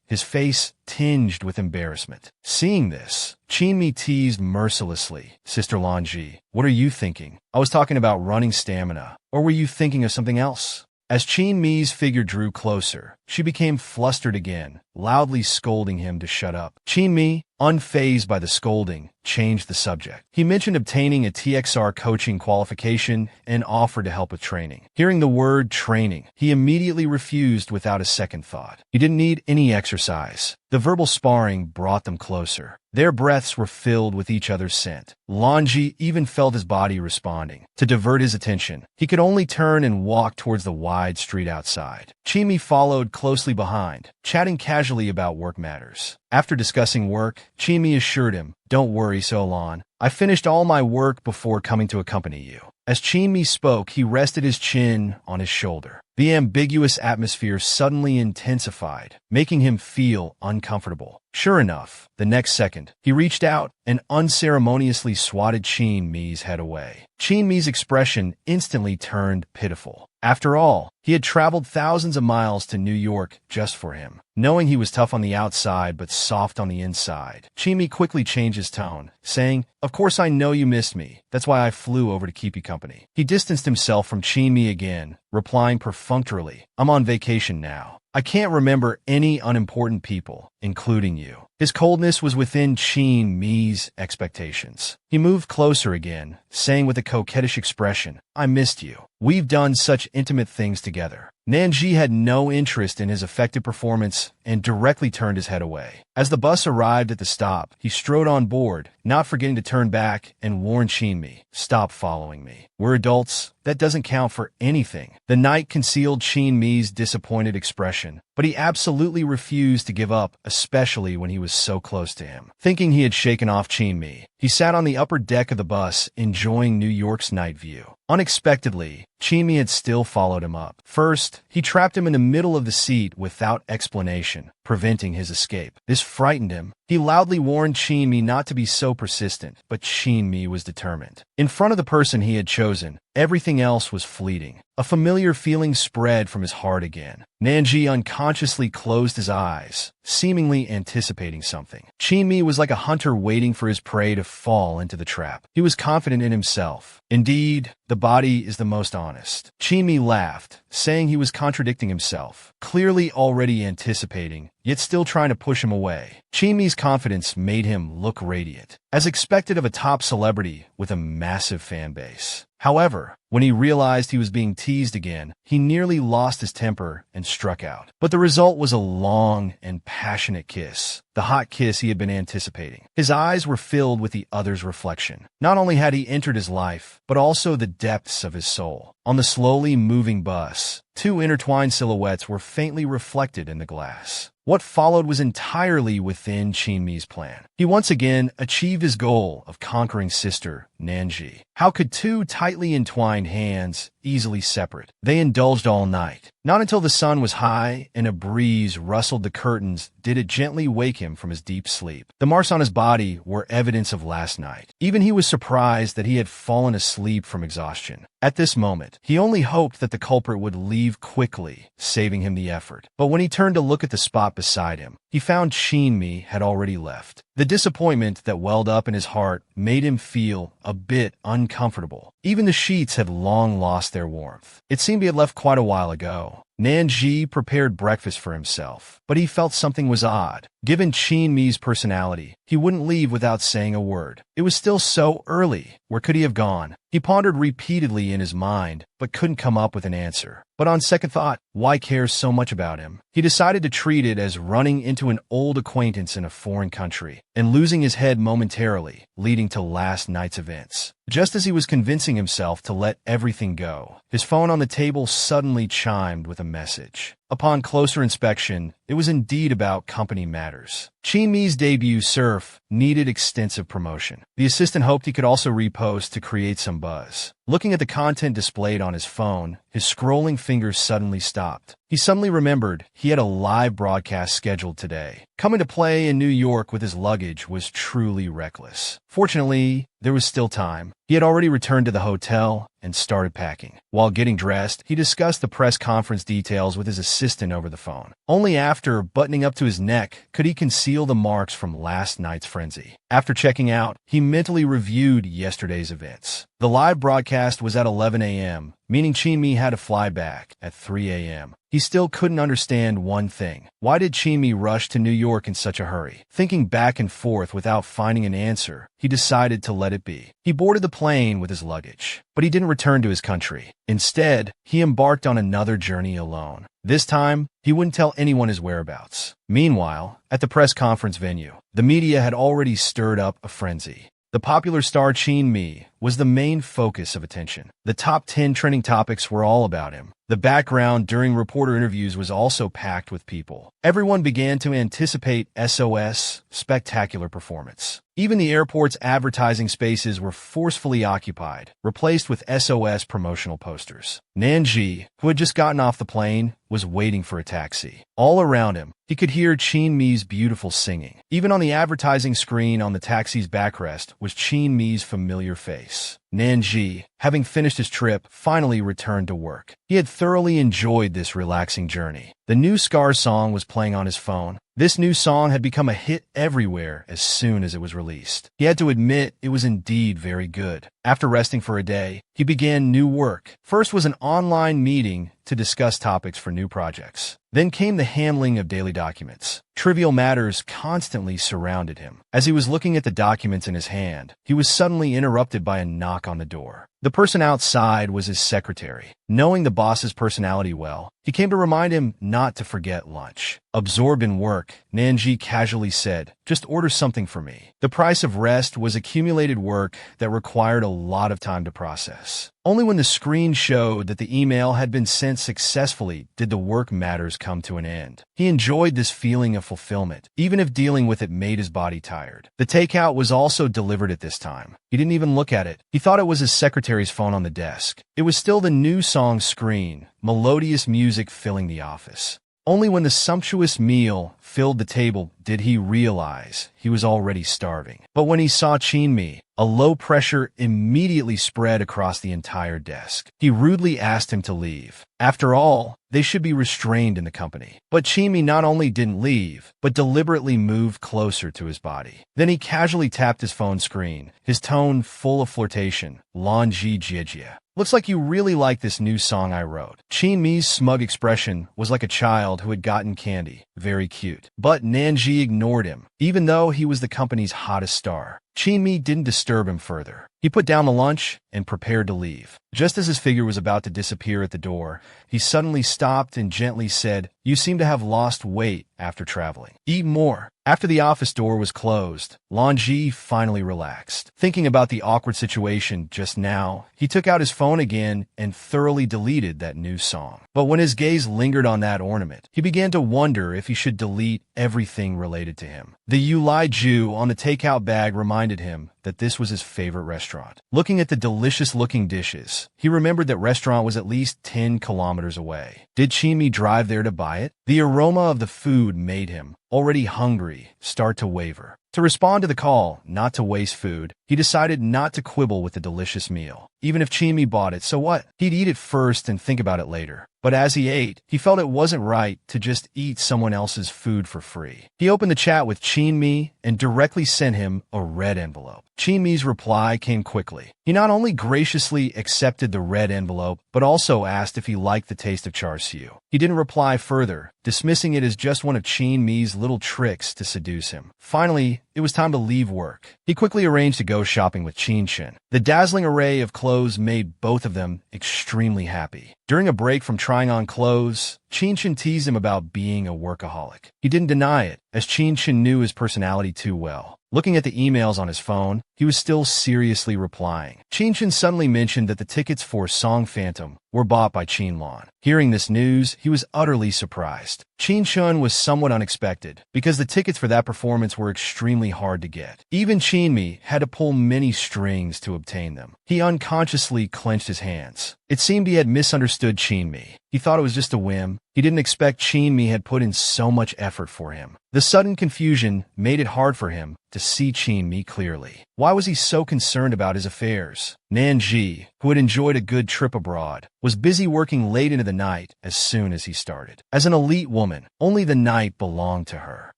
his face tinged with embarrassment. Seeing this, Chinmi teased mercilessly, "Sister Lonji, what are you thinking? I was talking about running stamina. Or were you thinking of something else?" As Chinmi's figure drew closer, she became flustered again, loudly scolding him to shut up. Chinmi, unfazed by the scolding, changed the subject. He mentioned obtaining a TXR coaching qualification and offered to help with training. Hearing the word training, he immediately refused without a second thought. He didn't need any exercise. The verbal sparring brought them closer. Their breaths were filled with each other's scent. Lonji even felt his body responding. To divert his attention, he could only turn and walk towards the wide street outside. Chinmi followed closely behind, chatting casually about work matters. After discussing work, Chinmi assured him, "Don't worry, Solon. I finished all my work before coming to accompany you." As Chinmi spoke, he rested his chin on his shoulder. The ambiguous atmosphere suddenly intensified, making him feel uncomfortable. Sure enough, the next second, he reached out and unceremoniously swatted Chinmi's head away. Chinmi's expression instantly turned pitiful. After all, he had traveled thousands of miles to New York just for him. Knowing he was tough on the outside but soft on the inside, Chinmi quickly changed his tone, saying, "Of course I know you missed me. That's why I flew over to keep you company." He distanced himself from Chinmi again, replying perfunctorily, "I'm on vacation now. I can't remember any unimportant people, including you." His coldness was within Chinmi's expectations. He moved closer again, saying with a coquettish expression, "I missed you. We've done such intimate things together." Nanji had no interest in his effective performance and directly turned his head away. As the bus arrived at the stop, he strode on board, not forgetting to turn back and warn Chinmi, "Stop following me. We're adults. That doesn't count for anything." The night concealed Chinmi's disappointed expression, but he absolutely refused to give up, especially when he was so close to him. Thinking he had shaken off Chinmi, he sat on the upper deck of the bus, enjoying New York's night view. Unexpectedly, Chinmi had still followed him up. First, he trapped him in the middle of the seat without explanation, preventing his escape. This frightened him. He loudly warned Chinmi not to be so persistent, but Chinmi was determined. In front of the person he had chosen, everything else was fleeting. A familiar feeling spread from his heart again. Nanji unconsciously closed his eyes, seemingly anticipating something. Chinmi was like a hunter waiting for his prey to fall into the trap. He was confident in himself. Indeed, the body is the most honest. Chinmi laughed, saying he was contradicting himself, clearly already anticipating, yet still trying to push him away. Chinmi's confidence made him look radiant, as expected of a top celebrity with a massive fan base. However, when he realized he was being teased again, he nearly lost his temper and struck out. But the result was a long and passionate kiss, the hot kiss he had been anticipating. His eyes were filled with the other's reflection. Not only had he entered his life, but also the depths of his soul. On the slowly moving bus, 2 intertwined silhouettes were faintly reflected in the glass. What followed was entirely within Chinmi's plan. He once again achieved his goal of conquering Sister Nanji. How could 2 tightly entwined hands easily separate? They indulged all night. Not until the sun was high and a breeze rustled the curtains did it gently wake him from his deep sleep. The marks on his body were evidence of last night. Even he was surprised that he had fallen asleep from exhaustion. At this moment, he only hoped that the culprit would leave quickly, saving him the effort. But when he turned to look at the spot beside him, he found Chin-mi had already left. The disappointment that welled up in his heart made him feel a bit uncomfortable. Even the sheets had long lost their warmth. It seemed he had left quite a while ago. Nanji prepared breakfast for himself, but he felt something was odd. Given Chin-mi's personality, he wouldn't leave without saying a word. It was still so early. Where could he have gone? He pondered repeatedly in his mind, but couldn't come up with an answer. But on second thought, why care so much about him? He decided to treat it as running into an old acquaintance in a foreign country and losing his head momentarily, leading to last night's events. Just as he was convincing himself to let everything go, his phone on the table suddenly chimed with a message. Upon closer inspection, it was indeed about company matters. Chin-mi's debut surf needed extensive promotion. The assistant hoped he could also repost to create some buzz. Looking at the content displayed on his phone, his scrolling fingers suddenly stopped. He suddenly remembered he had a live broadcast scheduled today. Coming to play in New York with his luggage was truly reckless. Fortunately, there was still time. He had already returned to the hotel and started packing. While getting dressed, he discussed the press conference details with his assistant over the phone. Only after buttoning up to his neck could he conceal the marks from last night's frenzy. After checking out, he mentally reviewed yesterday's events. The live broadcast was at 11 a.m., meaning Chin-mi had to fly back at 3 a.m. He still couldn't understand one thing. Why did Chin-mi rush to New York in such a hurry? Thinking back and forth without finding an answer, he decided to let it be. He boarded the plane with his luggage, but he didn't return to his country. Instead, he embarked on another journey alone. This time, he wouldn't tell anyone his whereabouts. Meanwhile, at the press conference venue, the media had already stirred up a frenzy. The popular star Chin-mi was the main focus of attention. The top 10 trending topics were all about him. The background during reporter interviews was also packed with people. Everyone began to anticipate SOS' spectacular performance. Even the airport's advertising spaces were forcefully occupied, replaced with SOS promotional posters. Nanji, who had just gotten off the plane, was waiting for a taxi. All around him, he could hear Chin-mi's beautiful singing. Even on the advertising screen on the taxi's backrest was Chin-mi's familiar face. Nanji, having finished his trip, finally returned to work. He had thoroughly enjoyed this relaxing journey. The new Scar song was playing on his phone. This new song had become a hit everywhere as soon as it was released. He had to admit it was indeed very good. After resting for a day, he began new work. First was an online meeting to discuss topics for new projects. Then came the handling of daily documents. Trivial matters constantly surrounded him. As he was looking at the documents in his hand, he was suddenly interrupted by a knock on the door. The person outside was his secretary. Knowing the boss's personality well, he came to remind him not to forget lunch. Absorbed in work, Nanji casually said, "Just order something for me." The price of rest was accumulated work that required a lot of time to process. Only when the screen showed that the email had been sent successfully did the work matters come to an end. He enjoyed this feeling of fulfillment, even if dealing with it made his body tired. The takeout was also delivered at this time. He didn't even look at it. He thought it was his secretary's phone on the desk. It was still the new song screen, melodious music filling the office. Only when the sumptuous meal filled the table did he realize he was already starving. But when he saw Chin-mi, a low pressure immediately spread across the entire desk. He rudely asked him to leave. After all, they should be restrained in the company. But Chin-mi not only didn't leave, but deliberately moved closer to his body. Then he casually tapped his phone screen, his tone full of flirtation. "Lanji Jiejie. Looks like you really like this new song I wrote." Chin-mi's smug expression was like a child who had gotten candy. Very cute. But Nanji ignored him, even though he was the company's hottest star. Chin-mi didn't disturb him further. He put down the lunch and prepared to leave. Just as his figure was about to disappear at the door, he suddenly stopped and gently said, "You seem to have lost weight after traveling. Eat more." After the office door was closed, Lanji finally relaxed. Thinking about the awkward situation just now, he took out his phone again and thoroughly deleted that new song. But when his gaze lingered on that ornament, he began to wonder if he should delete everything related to him. The Yulai Ju on the takeout bag reminded him that this was his favorite restaurant. Looking at the delicious-looking dishes, he remembered that restaurant was at least 10 kilometers away. Did Chinmi drive there to buy it? The aroma of the food made him, already hungry, start to waver. To respond to the call, not to waste food, he decided not to quibble with the delicious meal. Even if Chinmi bought it, so what? He'd eat it first and think about it later. But as he ate, he felt it wasn't right to just eat someone else's food for free. He opened the chat with Chinmi and directly sent him a red envelope. Chinmi's reply came quickly. He not only graciously accepted the red envelope, but also asked if he liked the taste of char siu. He didn't reply further, dismissing it as just one of Chinmi's little tricks to seduce him. Finally, it was time to leave work. He quickly arranged to go shopping with Chen. The dazzling array of clothes made both of them extremely happy. During a break from trying on clothes, Chen teased him about being a workaholic. He didn't deny it, as Chen knew his personality too well. Looking at the emails on his phone, he was still seriously replying. Chen suddenly mentioned that the tickets for Song Phantom were bought by Qianlong. Hearing this news, he was utterly surprised. Chen was somewhat unexpected, because the tickets for that performance were extremely hard to get. Even Chinmi had to pull many strings to obtain them. He unconsciously clenched his hands. It seemed he had misunderstood Chinmi. He thought it was just a whim. He didn't expect Chinmi had put in so much effort for him. The sudden confusion made it hard for him to see Chinmi clearly. Why was he so concerned about his affairs? Nanji, who had enjoyed a good trip abroad, was busy working late into the night as soon as he started. As an elite woman, only the night belonged to her.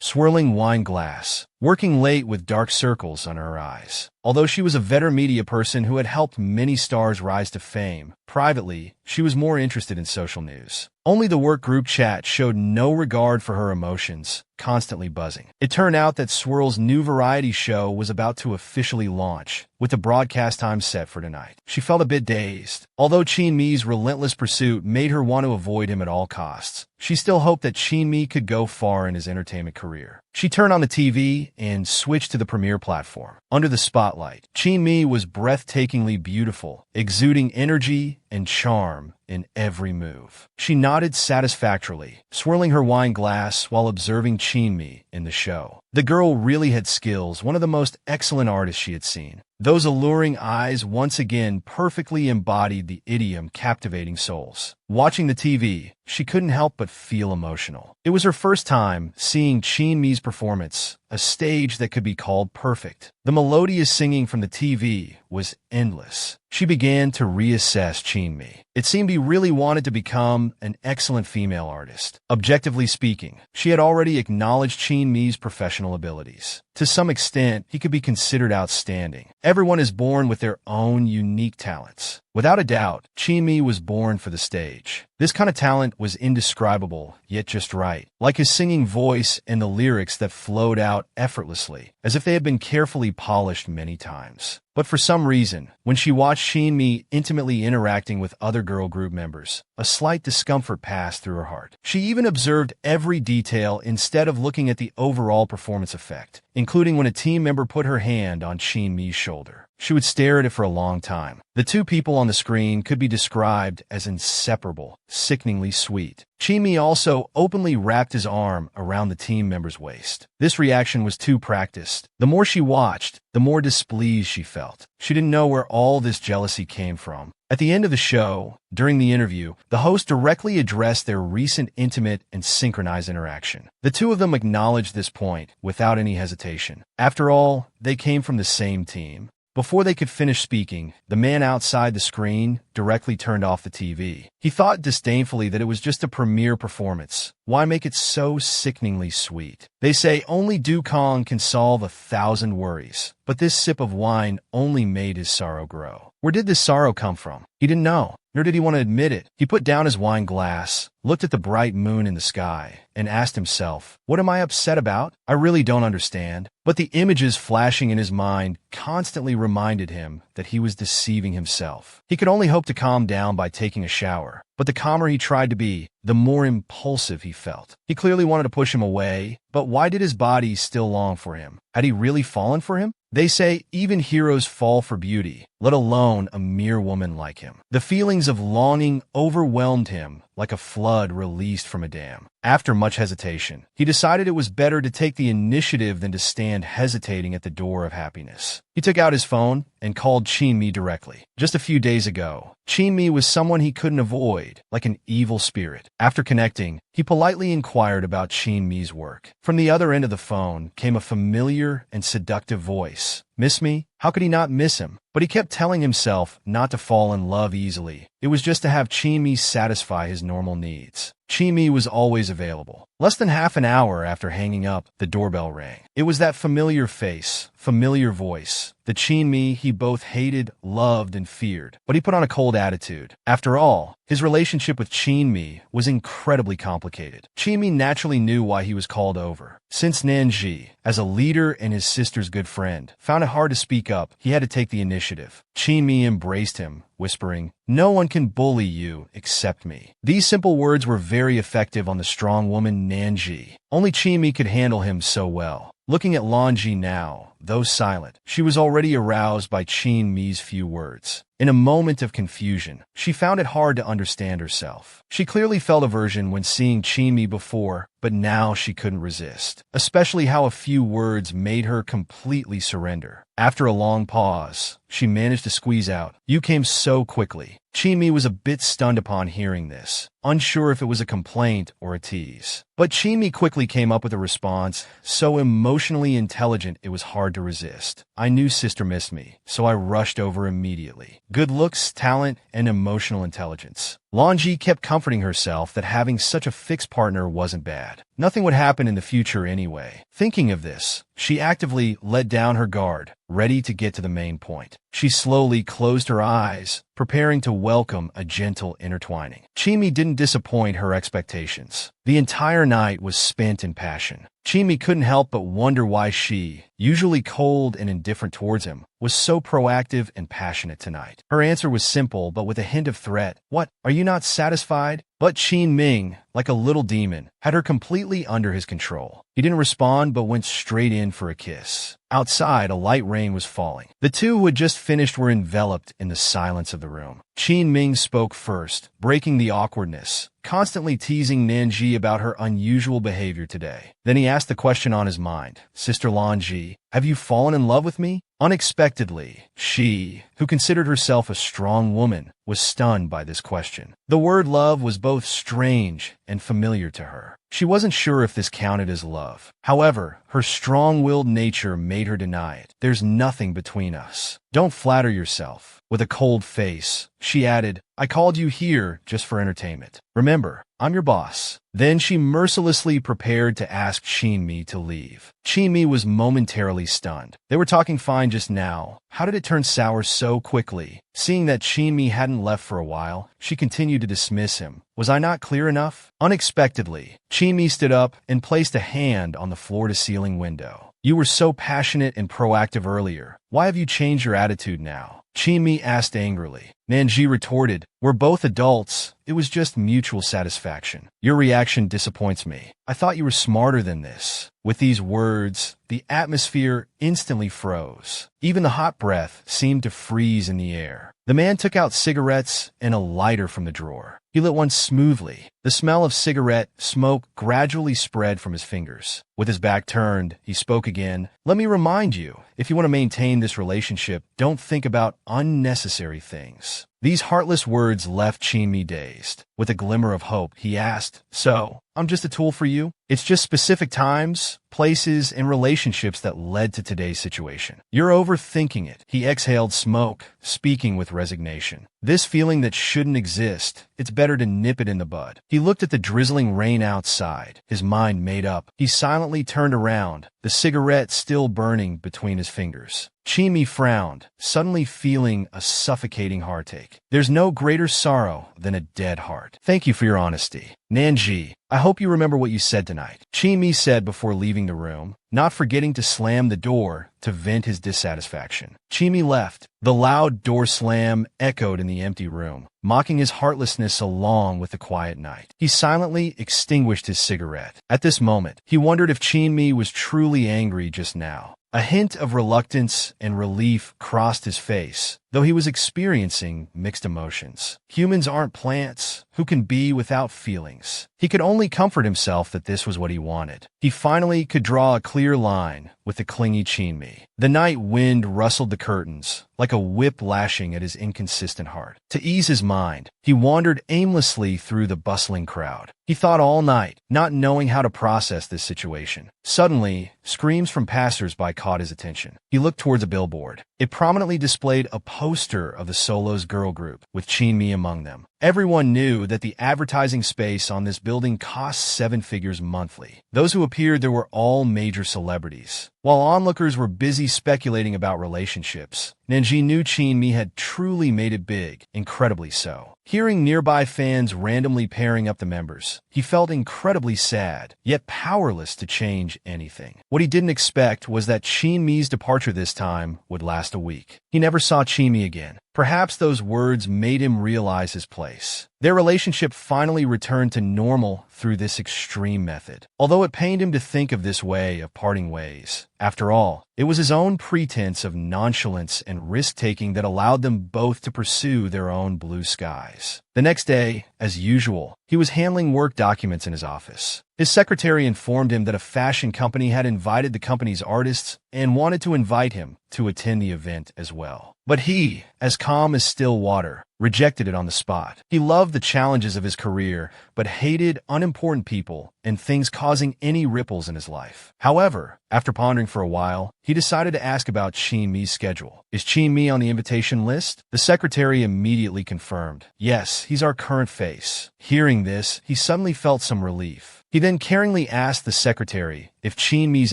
Swirling wine glass, working late with dark circles under her eyes. Although she was a veteran media person who had helped many stars rise to fame, privately, she was more interested in social news. Only the work group chat showed no regard for her emotions, constantly buzzing. It turned out that Swirl's new variety show was about to officially launch, with the broadcast time set for tonight. She felt a bit dazed. Although Chinmi's relentless pursuit made her want to avoid him at all costs, she still hoped that Chinmi could go far in his entertainment career. She turned on the TV and switched to the premiere platform. Under the spotlight, Chinmi was breathtakingly beautiful, exuding energy and charm in every move. She nodded satisfactorily, swirling her wine glass while observing Chinmi in the show. The girl really had skills, one of the most excellent artists she had seen. Those alluring eyes once again perfectly embodied the idiom captivating souls. Watching the TV, she couldn't help but feel emotional. It was her first time seeing Chinmi's performance, a stage that could be called perfect. The melodious singing from the TV was endless. She began to reassess Chinmi. It seemed he really wanted to become an excellent female artist. Objectively speaking, she had already acknowledged Chinmi's professional abilities. To some extent, he could be considered outstanding. Everyone is born with their own unique talents. Without a doubt, Chinmi was born for the stage. This kind of talent was indescribable, yet just right. Like his singing voice and the lyrics that flowed out effortlessly, as if they had been carefully polished many times. But for some reason, when she watched Chinmi intimately interacting with other girl group members, a slight discomfort passed through her heart. She even observed every detail instead of looking at the overall performance effect, including when a team member put her hand on Chinmi's shoulder. She would stare at it for a long time. The two people on the screen could be described as inseparable, sickeningly sweet. Chinmi also openly wrapped his arm around the team member's waist. This reaction was too practiced. The more she watched, the more displeased she felt. She didn't know where all this jealousy came from. At the end of the show, during the interview, the host directly addressed their recent intimate and synchronized interaction. The two of them acknowledged this point without any hesitation. After all, they came from the same team. Before they could finish speaking, the man outside the screen directly turned off the TV. He thought disdainfully that it was just a premiere performance. Why make it so sickeningly sweet? They say only Dukong can solve 1,000 worries, but this sip of wine only made his sorrow grow. Where did this sorrow come from? He didn't know, nor did he want to admit it. He put down his wine glass, looked at the bright moon in the sky, and asked himself, what am I upset about? I really don't understand. But the images flashing in his mind constantly reminded him that he was deceiving himself. He could only hope to calm down by taking a shower. But the calmer he tried to be, the more impulsive he felt. He clearly wanted to push him away, but why did his body still long for him? Had he really fallen for him? They say even heroes fall for beauty. let alone a mere woman like him. The feelings of longing overwhelmed him like a flood released from a dam. After much hesitation, he decided it was better to take the initiative than to stand hesitating at the door of happiness. He took out his phone and called Chin-mi directly. Just a few days ago, Chin-mi was someone he couldn't avoid, like an evil spirit. After connecting, he politely inquired about Chin-mi's work. From the other end of the phone came a familiar and seductive voice. Miss me? How could he not miss him? But he kept telling himself not to fall in love easily. It was just to have Chin-mi satisfy his normal needs. Chin-mi was always available. Less than half an hour after hanging up, the doorbell rang. It was that familiar face, familiar voice, the Chin-mi he both hated, loved, and feared. But he put on a cold attitude. After all, his relationship with Chin-mi was incredibly complicated. Chin-mi naturally knew why he was called over. Since Nanji, as a leader and his sister's good friend, found it hard to speak up, he had to take the initiative. Chin-mi embraced him, whispering, "No one can bully you except me." These simple words were very effective on the strong woman Nanji. Only Chin-mi could handle him so well. Looking at Lanji now, though silent, she was already aroused by Chin-mi's few words. In a moment of confusion, she found it hard to understand herself. She clearly felt aversion when seeing Chin-mi before, but now she couldn't resist, especially how a few words made her completely surrender. After a long pause, she managed to squeeze out, "You came so quickly." Chin-mi was a bit stunned upon hearing this, unsure if it was a complaint or a tease. But Chin-mi quickly came up with a response, so emotionally intelligent it was hard to resist. "I knew sister missed me, so I rushed over immediately." Good looks, talent, and emotional intelligence. Lanji kept comforting herself that having such a fixed partner wasn't bad. Nothing would happen in the future anyway. Thinking of this, she actively let down her guard, ready to get to the main point. She slowly closed her eyes, preparing to welcome a gentle intertwining. Chin-mi didn't disappoint her expectations. The entire night was spent in passion. Chin-mi couldn't help but wonder why she, usually cold and indifferent towards him, was so proactive and passionate tonight. Her answer was simple, but with a hint of threat. "What, are you not satisfied?" But Chin-ming, like a little demon, had her completely under his control. He didn't respond but went straight in for a kiss. Outside, a light rain was falling. The two who had just finished were enveloped in the silence of the room. Chin-ming spoke first, breaking the awkwardness, constantly teasing Nanji about her unusual behavior today. Then he asked the question on his mind. "Sister Lanji, have you fallen in love with me?" Unexpectedly, she, who considered herself a strong woman, was stunned by this question. The word love was both strange and familiar to her. She wasn't sure if this counted as love. However, her strong-willed nature made her deny it. "There's nothing between us. Don't flatter yourself." With a cold face, she added, "I called you here just for entertainment. Remember, I'm your boss." Then she mercilessly prepared to ask Chin-mi to leave. Chin-mi was momentarily stunned. They were talking fine just now. How did it turn sour so quickly? Seeing that Chin-mi hadn't left for a while, she continued to dismiss him. "Was I not clear enough?" Unexpectedly, Chin-mi stood up and placed a hand on the floor-to-ceiling window. "You were so passionate and proactive earlier. Why have you changed your attitude now?" Chin-mi asked angrily. Nanji retorted, "We're both adults. It was just mutual satisfaction. Your reaction disappoints me. I thought you were smarter than this." With these words, the atmosphere instantly froze. Even the hot breath seemed to freeze in the air. The man took out cigarettes and a lighter from the drawer. He lit one smoothly. The smell of cigarette smoke gradually spread from his fingers. With his back turned, he spoke again. "Let me remind you, if you want to maintain this relationship, don't think about unnecessary things." These heartless words left Chin-mi dazed. With a glimmer of hope, he asked, "So, I'm just a tool for you? It's just specific times, places, and relationships that led to today's situation. You're overthinking it." He exhaled smoke, speaking with resignation. "This feeling that shouldn't exist, it's better to nip it in the bud." He looked at the drizzling rain outside, his mind made up. He silently turned around, the cigarette still burning between his fingers. Chin-mi frowned, suddenly feeling a suffocating heartache. "There's no greater sorrow than a dead heart. Thank you for your honesty. Nanji, I hope you remember what you said tonight," Chin-mi said before leaving the room, not forgetting to slam the door to vent his dissatisfaction. Chin-mi left. The loud door slam echoed in the empty room, mocking his heartlessness along with the quiet night. He silently extinguished his cigarette. At this moment, he wondered if Chin-mi was truly angry just now. A hint of reluctance and relief crossed his face, though he was experiencing mixed emotions. Humans aren't plants who can be without feelings. He could only comfort himself that this was what he wanted. He finally could draw a clear line with the clingy Chinmi. The night wind rustled the curtains, like a whip lashing at his inconsistent heart. To ease his mind, he wandered aimlessly through the bustling crowd. He thought all night, not knowing how to process this situation. Suddenly, screams from passers-by caught his attention. He looked towards a billboard. It prominently displayed a poster of the Solo's girl group, with Chinmi among them. Everyone knew that the advertising space on this building cost 7 figures monthly. Those who appeared there were all major celebrities. While onlookers were busy speculating about relationships, Nanji knew Chinmi had truly made it big, incredibly so. Hearing nearby fans randomly pairing up the members, he felt incredibly sad, yet powerless to change anything. What he didn't expect was that Chinmi's departure this time would last a week. He never saw Chinmi again. Perhaps those words made him realize his place. Their relationship finally returned to normal through this extreme method. Although it pained him to think of this way of parting ways, after all, it was his own pretense of nonchalance and risk-taking that allowed them both to pursue their own blue skies. The next day, as usual, he was handling work documents in his office. His secretary informed him that a fashion company had invited the company's artists and wanted to invite him to attend the event as well. But he, as calm as still water, rejected it on the spot. He loved the challenges of his career, but hated unimportant people and things causing any ripples in his life. However, after pondering for a while, he decided to ask about Chinmi's schedule. Is Chinmi on the invitation list? The secretary immediately confirmed. Yes, he's our current face. Hearing this, he suddenly felt some relief. He then caringly asked the secretary if Chinmi's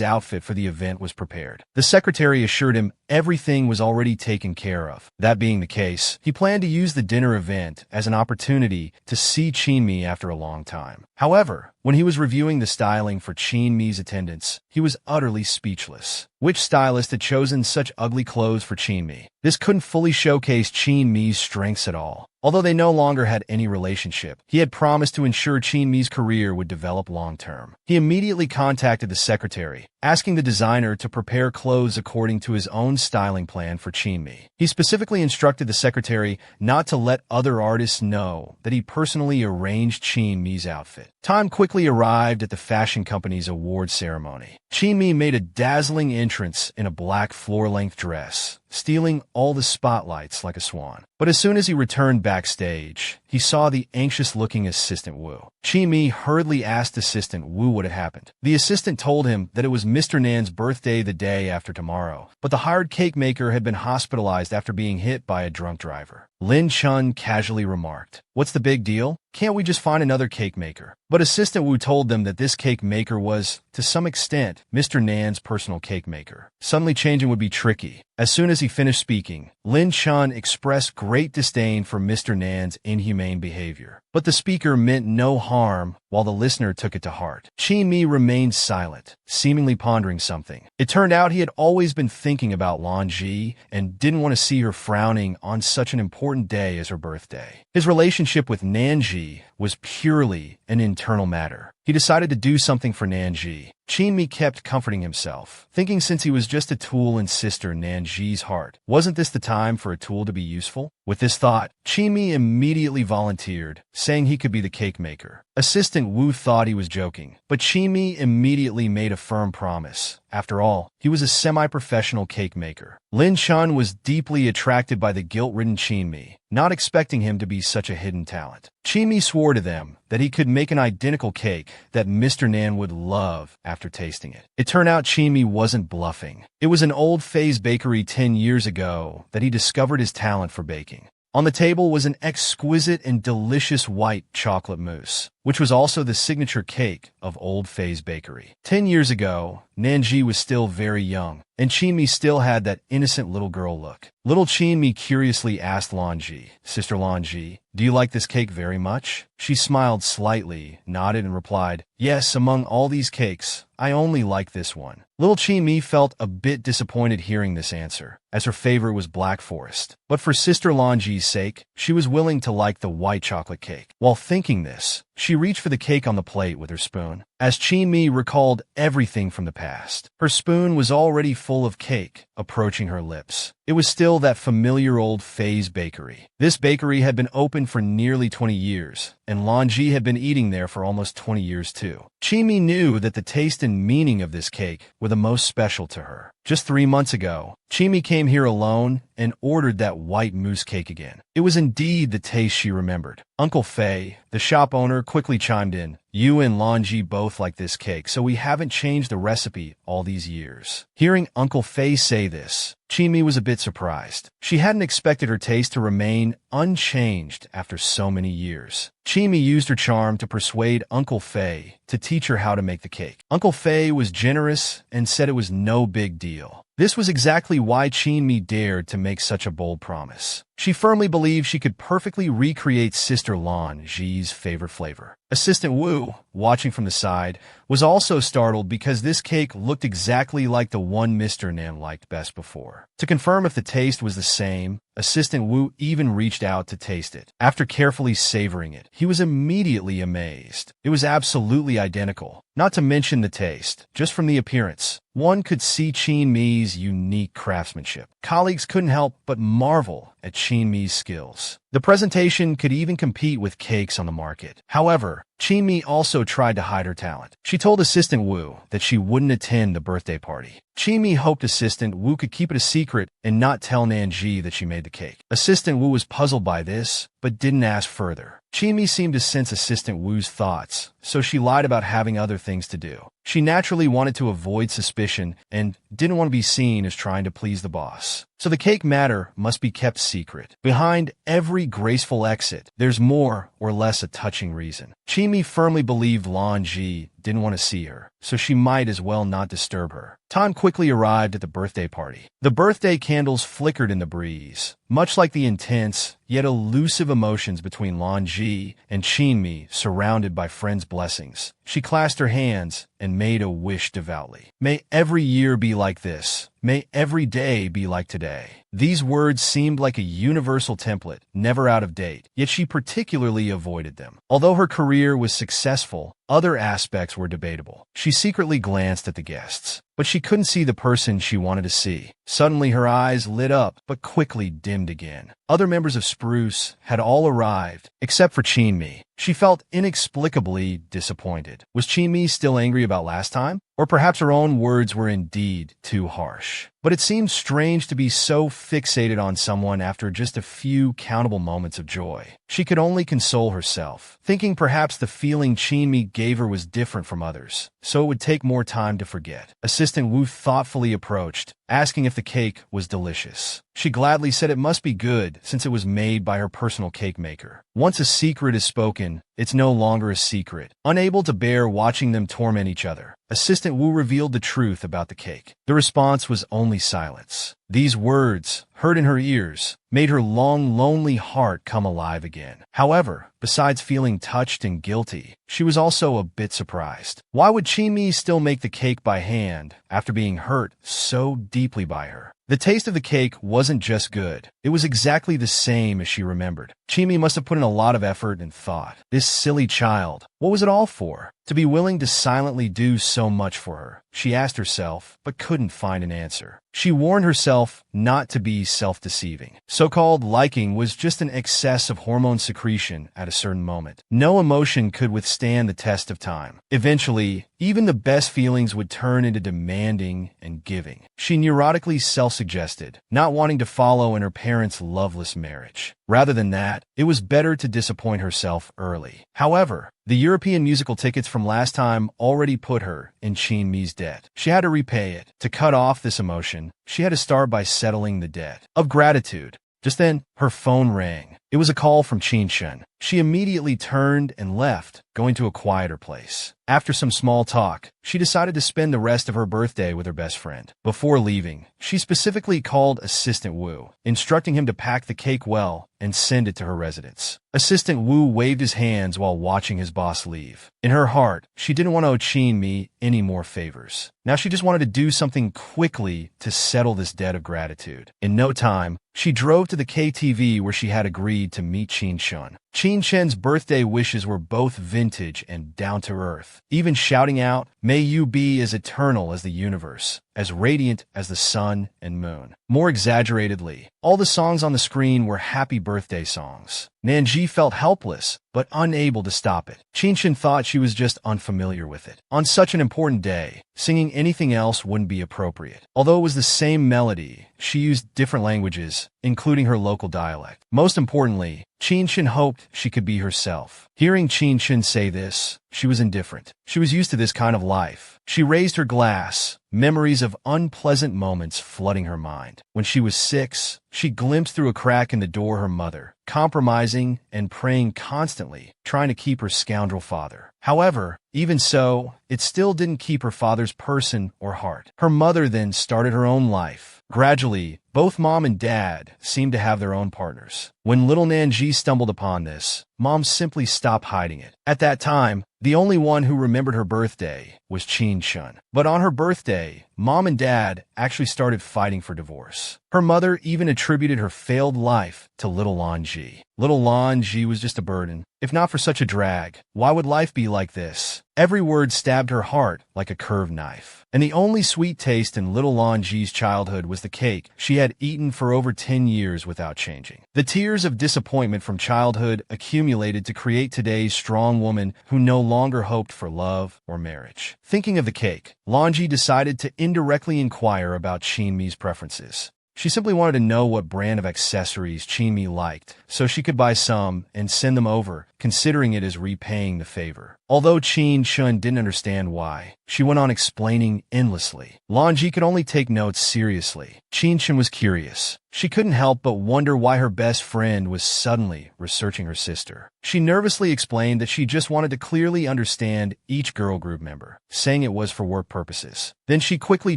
outfit for the event was prepared. The secretary assured him everything was already taken care of. That being the case, he planned to use the dinner event as an opportunity to see Chinmi after a long time. However, when he was reviewing the styling for Chinmi's attendance, he was utterly speechless. Which stylist had chosen such ugly clothes for Chinmi? This couldn't fully showcase Chinmi's strengths at all. Although they no longer had any relationship, he had promised to ensure Chinmi's career would develop long-term. He immediately contacted the secretary, asking the designer to prepare clothes according to his own styling plan for Chinmi. He specifically instructed the secretary not to let other artists know that he personally arranged Chinmi's outfit. Time quickly arrived at the fashion company's award ceremony. Chinmi made a dazzling entrance in a black floor-length dress, stealing all the spotlights like a swan. But as soon as he returned backstage, he saw the anxious-looking assistant Wu. Chinmi hurriedly asked assistant Wu what had happened. The assistant told him that it was Mr. Nan's birthday the day after tomorrow, but the hired cake maker had been hospitalized after being hit by a drunk driver. Lin Chun casually remarked, "What's the big deal? Can't we just find another cake maker?" But Assistant Wu told them that this cake maker was, to some extent, Mr. Nan's personal cake maker. Suddenly changing would be tricky. As soon as he finished speaking, Lin Chun expressed great disdain for Mr. Nan's inhumane behavior. But the speaker meant no harm, while the listener took it to heart. Chinmi remained silent, seemingly pondering something. It turned out he had always been thinking about Lan Ji and didn't want to see her frowning on such an important day as her birthday. His relationship with Nanji was purely an internal matter. He decided to do something for Nanji. Chinmi kept comforting himself, thinking since he was just a tool in Sister Nanji's heart, wasn't this the time for a tool to be useful? With this thought, Chinmi immediately volunteered, saying he could be the cake maker. Assistant Wu thought he was joking, but Chinmi immediately made a firm promise. After all, he was a semi-professional cake maker. Lin Chun was deeply attracted by the guilt-ridden Chinmi, not expecting him to be such a hidden talent. Chinmi swore to them that he could make an identical cake that Mr. Nan would love after tasting it. It turned out Chinmi wasn't bluffing. It was an old Faye's bakery 10 years ago that he discovered his talent for baking. On the table was an exquisite and delicious white chocolate mousse, which was also the signature cake of Old Faye's Bakery. 10 years ago, Nanji was still very young, and Chinmi still had that innocent little girl look. Little Chinmi curiously asked Lanji, "Sister Lanji, do you like this cake very much?" She smiled slightly, nodded, and replied, "Yes, among all these cakes, I only like this one." Little Chinmi felt a bit disappointed hearing this answer, as her favorite was Black Forest. But for Sister Lanji's sake, she was willing to like the white chocolate cake. While thinking this, she reached for the cake on the plate with her spoon. As Chinmi recalled everything from the past, her spoon was already full of cake, approaching her lips. it was still that familiar old Faye's bakery. This bakery had been open for nearly 20 years, and Lonji had been eating there for almost 20 years too. Chimi knew that the taste and meaning of this cake were the most special to her. Just 3 months ago, Chimi came here alone and ordered that white mousse cake again. It was indeed the taste she remembered. Uncle Faye, the shop owner, quickly chimed in. You and Lonji both like this cake, so we haven't changed the recipe all these years. Hearing Uncle Faye say this, Chimi was a bit surprised. She hadn't expected her taste to remain unchanged after so many years. Chimi used her charm to persuade Uncle Faye to teach her how to make the cake. Uncle Faye was generous and said it was no big deal. This was exactly why Chimi dared to make such a bold promise. She firmly believed she could perfectly recreate Sister Lan Ji's favorite flavor. Assistant Wu, watching from the side, was also startled because this cake looked exactly like the one Mr. Nam liked best before. To confirm if the taste was the same, Assistant Wu even reached out to taste it. After carefully savoring it, he was immediately amazed. It was absolutely identical. Not to mention the taste, just from the appearance. One could see Qin Mi's unique craftsmanship. Colleagues couldn't help but marvel at Qin Mi's skills. The presentation could even compete with cakes on the market. However, Qin Mi also tried to hide her talent. She told Assistant Wu that she wouldn't attend the birthday party. Qin Mi hoped Assistant Wu could keep it a secret and not tell Nanji that she made the cake. Assistant Wu was puzzled by this, but didn't ask further. Qin Mi seemed to sense Assistant Wu's thoughts, so she lied about having other things to do. She naturally wanted to avoid suspicion and didn't want to be seen as trying to please the boss. So the cake matter must be kept secret. Behind every graceful exit, there's more or less a touching reason. Qin Mi firmly believed Lan Ji didn't want to see her, so she might as well not disturb her. Time quickly arrived at the birthday party. The birthday candles flickered in the breeze, much like the intense yet elusive emotions between Lan Ji and Qin Mi surrounded by friends' blessings. She clasped her hands and made a wish devoutly. May every year be like this. May every day be like today. These words seemed like a universal template, never out of date, yet she particularly avoided them. Although her career was successful, other aspects were debatable. She secretly glanced at the guests, but she couldn't see the person she wanted to see. Suddenly her eyes lit up, but quickly dimmed again. Other members of Spruce had all arrived, except for Qin Mi. She felt inexplicably disappointed. Was Qin Mi still angry about last time? Or perhaps her own words were indeed too harsh. But it seemed strange to be so fixated on someone after just a few countable moments of joy. She could only console herself, thinking perhaps the feeling Qin Mi gave her was different from others, so it would take more time to forget. Assistant Wu thoughtfully approached, asking if the cake was delicious. She gladly said it must be good since it was made by her personal cake maker. Once a secret is spoken, it's no longer a secret. Unable to bear watching them torment each other, Assistant Wu revealed the truth about the cake. The response was only silence. These words, heard in her ears, made her long, lonely heart come alive again. However, besides feeling touched and guilty, she was also a bit surprised. Why would Qin Mi still make the cake by hand after being hurt so deeply by her? The taste of the cake wasn't just good. It was exactly the same as she remembered. Qin Mi must have put in a lot of effort and thought. This silly child, what was it all for? To be willing to silently do so much for her, she asked herself, but couldn't find an answer. She warned herself not to be self-deceiving. So-called liking was just an excess of hormone secretion at a certain moment. No emotion could withstand the test of time. Eventually, even the best feelings would turn into demanding and giving. She neurotically self-suggested, not wanting to follow in her parents' loveless marriage. Rather than that, it was better to disappoint herself early. However, the European musical tickets from last time already put her in Qin Mi's debt. She had to repay it. To cut off this emotion, she had to start by settling the debt of gratitude. Just then, her phone rang. It was a call from Qin Shen. She immediately turned and left, going to a quieter place. After some small talk, she decided to spend the rest of her birthday with her best friend. Before leaving, she specifically called Assistant Wu, instructing him to pack the cake well and send it to her residence. Assistant Wu waved his hands while watching his boss leave. In her heart, she didn't want to owe Qin Mi any more favors. Now she just wanted to do something quickly to settle this debt of gratitude. In no time, she drove to the KTV where she had agreed to meet Qin Shun. Qin Shen's birthday wishes were both vintage and down-to-earth, even shouting out, "May you be as eternal as the universe, as radiant as the sun and moon." More exaggeratedly, all the songs on the screen were happy birthday songs. Nanji felt helpless, but unable to stop it. Qinshin thought she was just unfamiliar with it. On such an important day, singing anything else wouldn't be appropriate. Although it was the same melody, she used different languages, including her local dialect. Most importantly, Qinshin hoped she could be herself. Hearing Qinshin say this, she was indifferent. She was used to this kind of life. She raised her glass, memories of unpleasant moments flooding her mind. When she was 6, she glimpsed through a crack in the door her mother, compromising and praying constantly, trying to keep her scoundrel father. However, even so, it still didn't keep her father's person or heart. Her mother then started her own life. Gradually, both mom and dad seemed to have their own partners. When little Nanji stumbled upon this, mom simply stopped hiding it. At that time, the only one who remembered her birthday was Qin Shun. But on her birthday, mom and dad actually started fighting for divorce. Her mother even attributed her failed life to little Lanji. Little Lanji was just a burden. If not for such a drag, why would life be like this? Every word stabbed her heart like a curved knife. And the only sweet taste in little Lanji's childhood was the cake she had eaten for over 10 years without changing. The tears of disappointment from childhood accumulated to create today's strong woman who no longer hoped for love or marriage. Thinking of the cake, Lanji decided to indirectly inquire about Qinmi's preferences. She simply wanted to know what brand of accessories Qinmi liked, so she could buy some and send them over, considering it as repaying the favor. Although Qin Shun didn't understand why, she went on explaining endlessly. Lanji could only take notes seriously. Qin Shun was curious. She couldn't help but wonder why her best friend was suddenly researching her sister. She nervously explained that she just wanted to clearly understand each girl group member, saying it was for work purposes. Then she quickly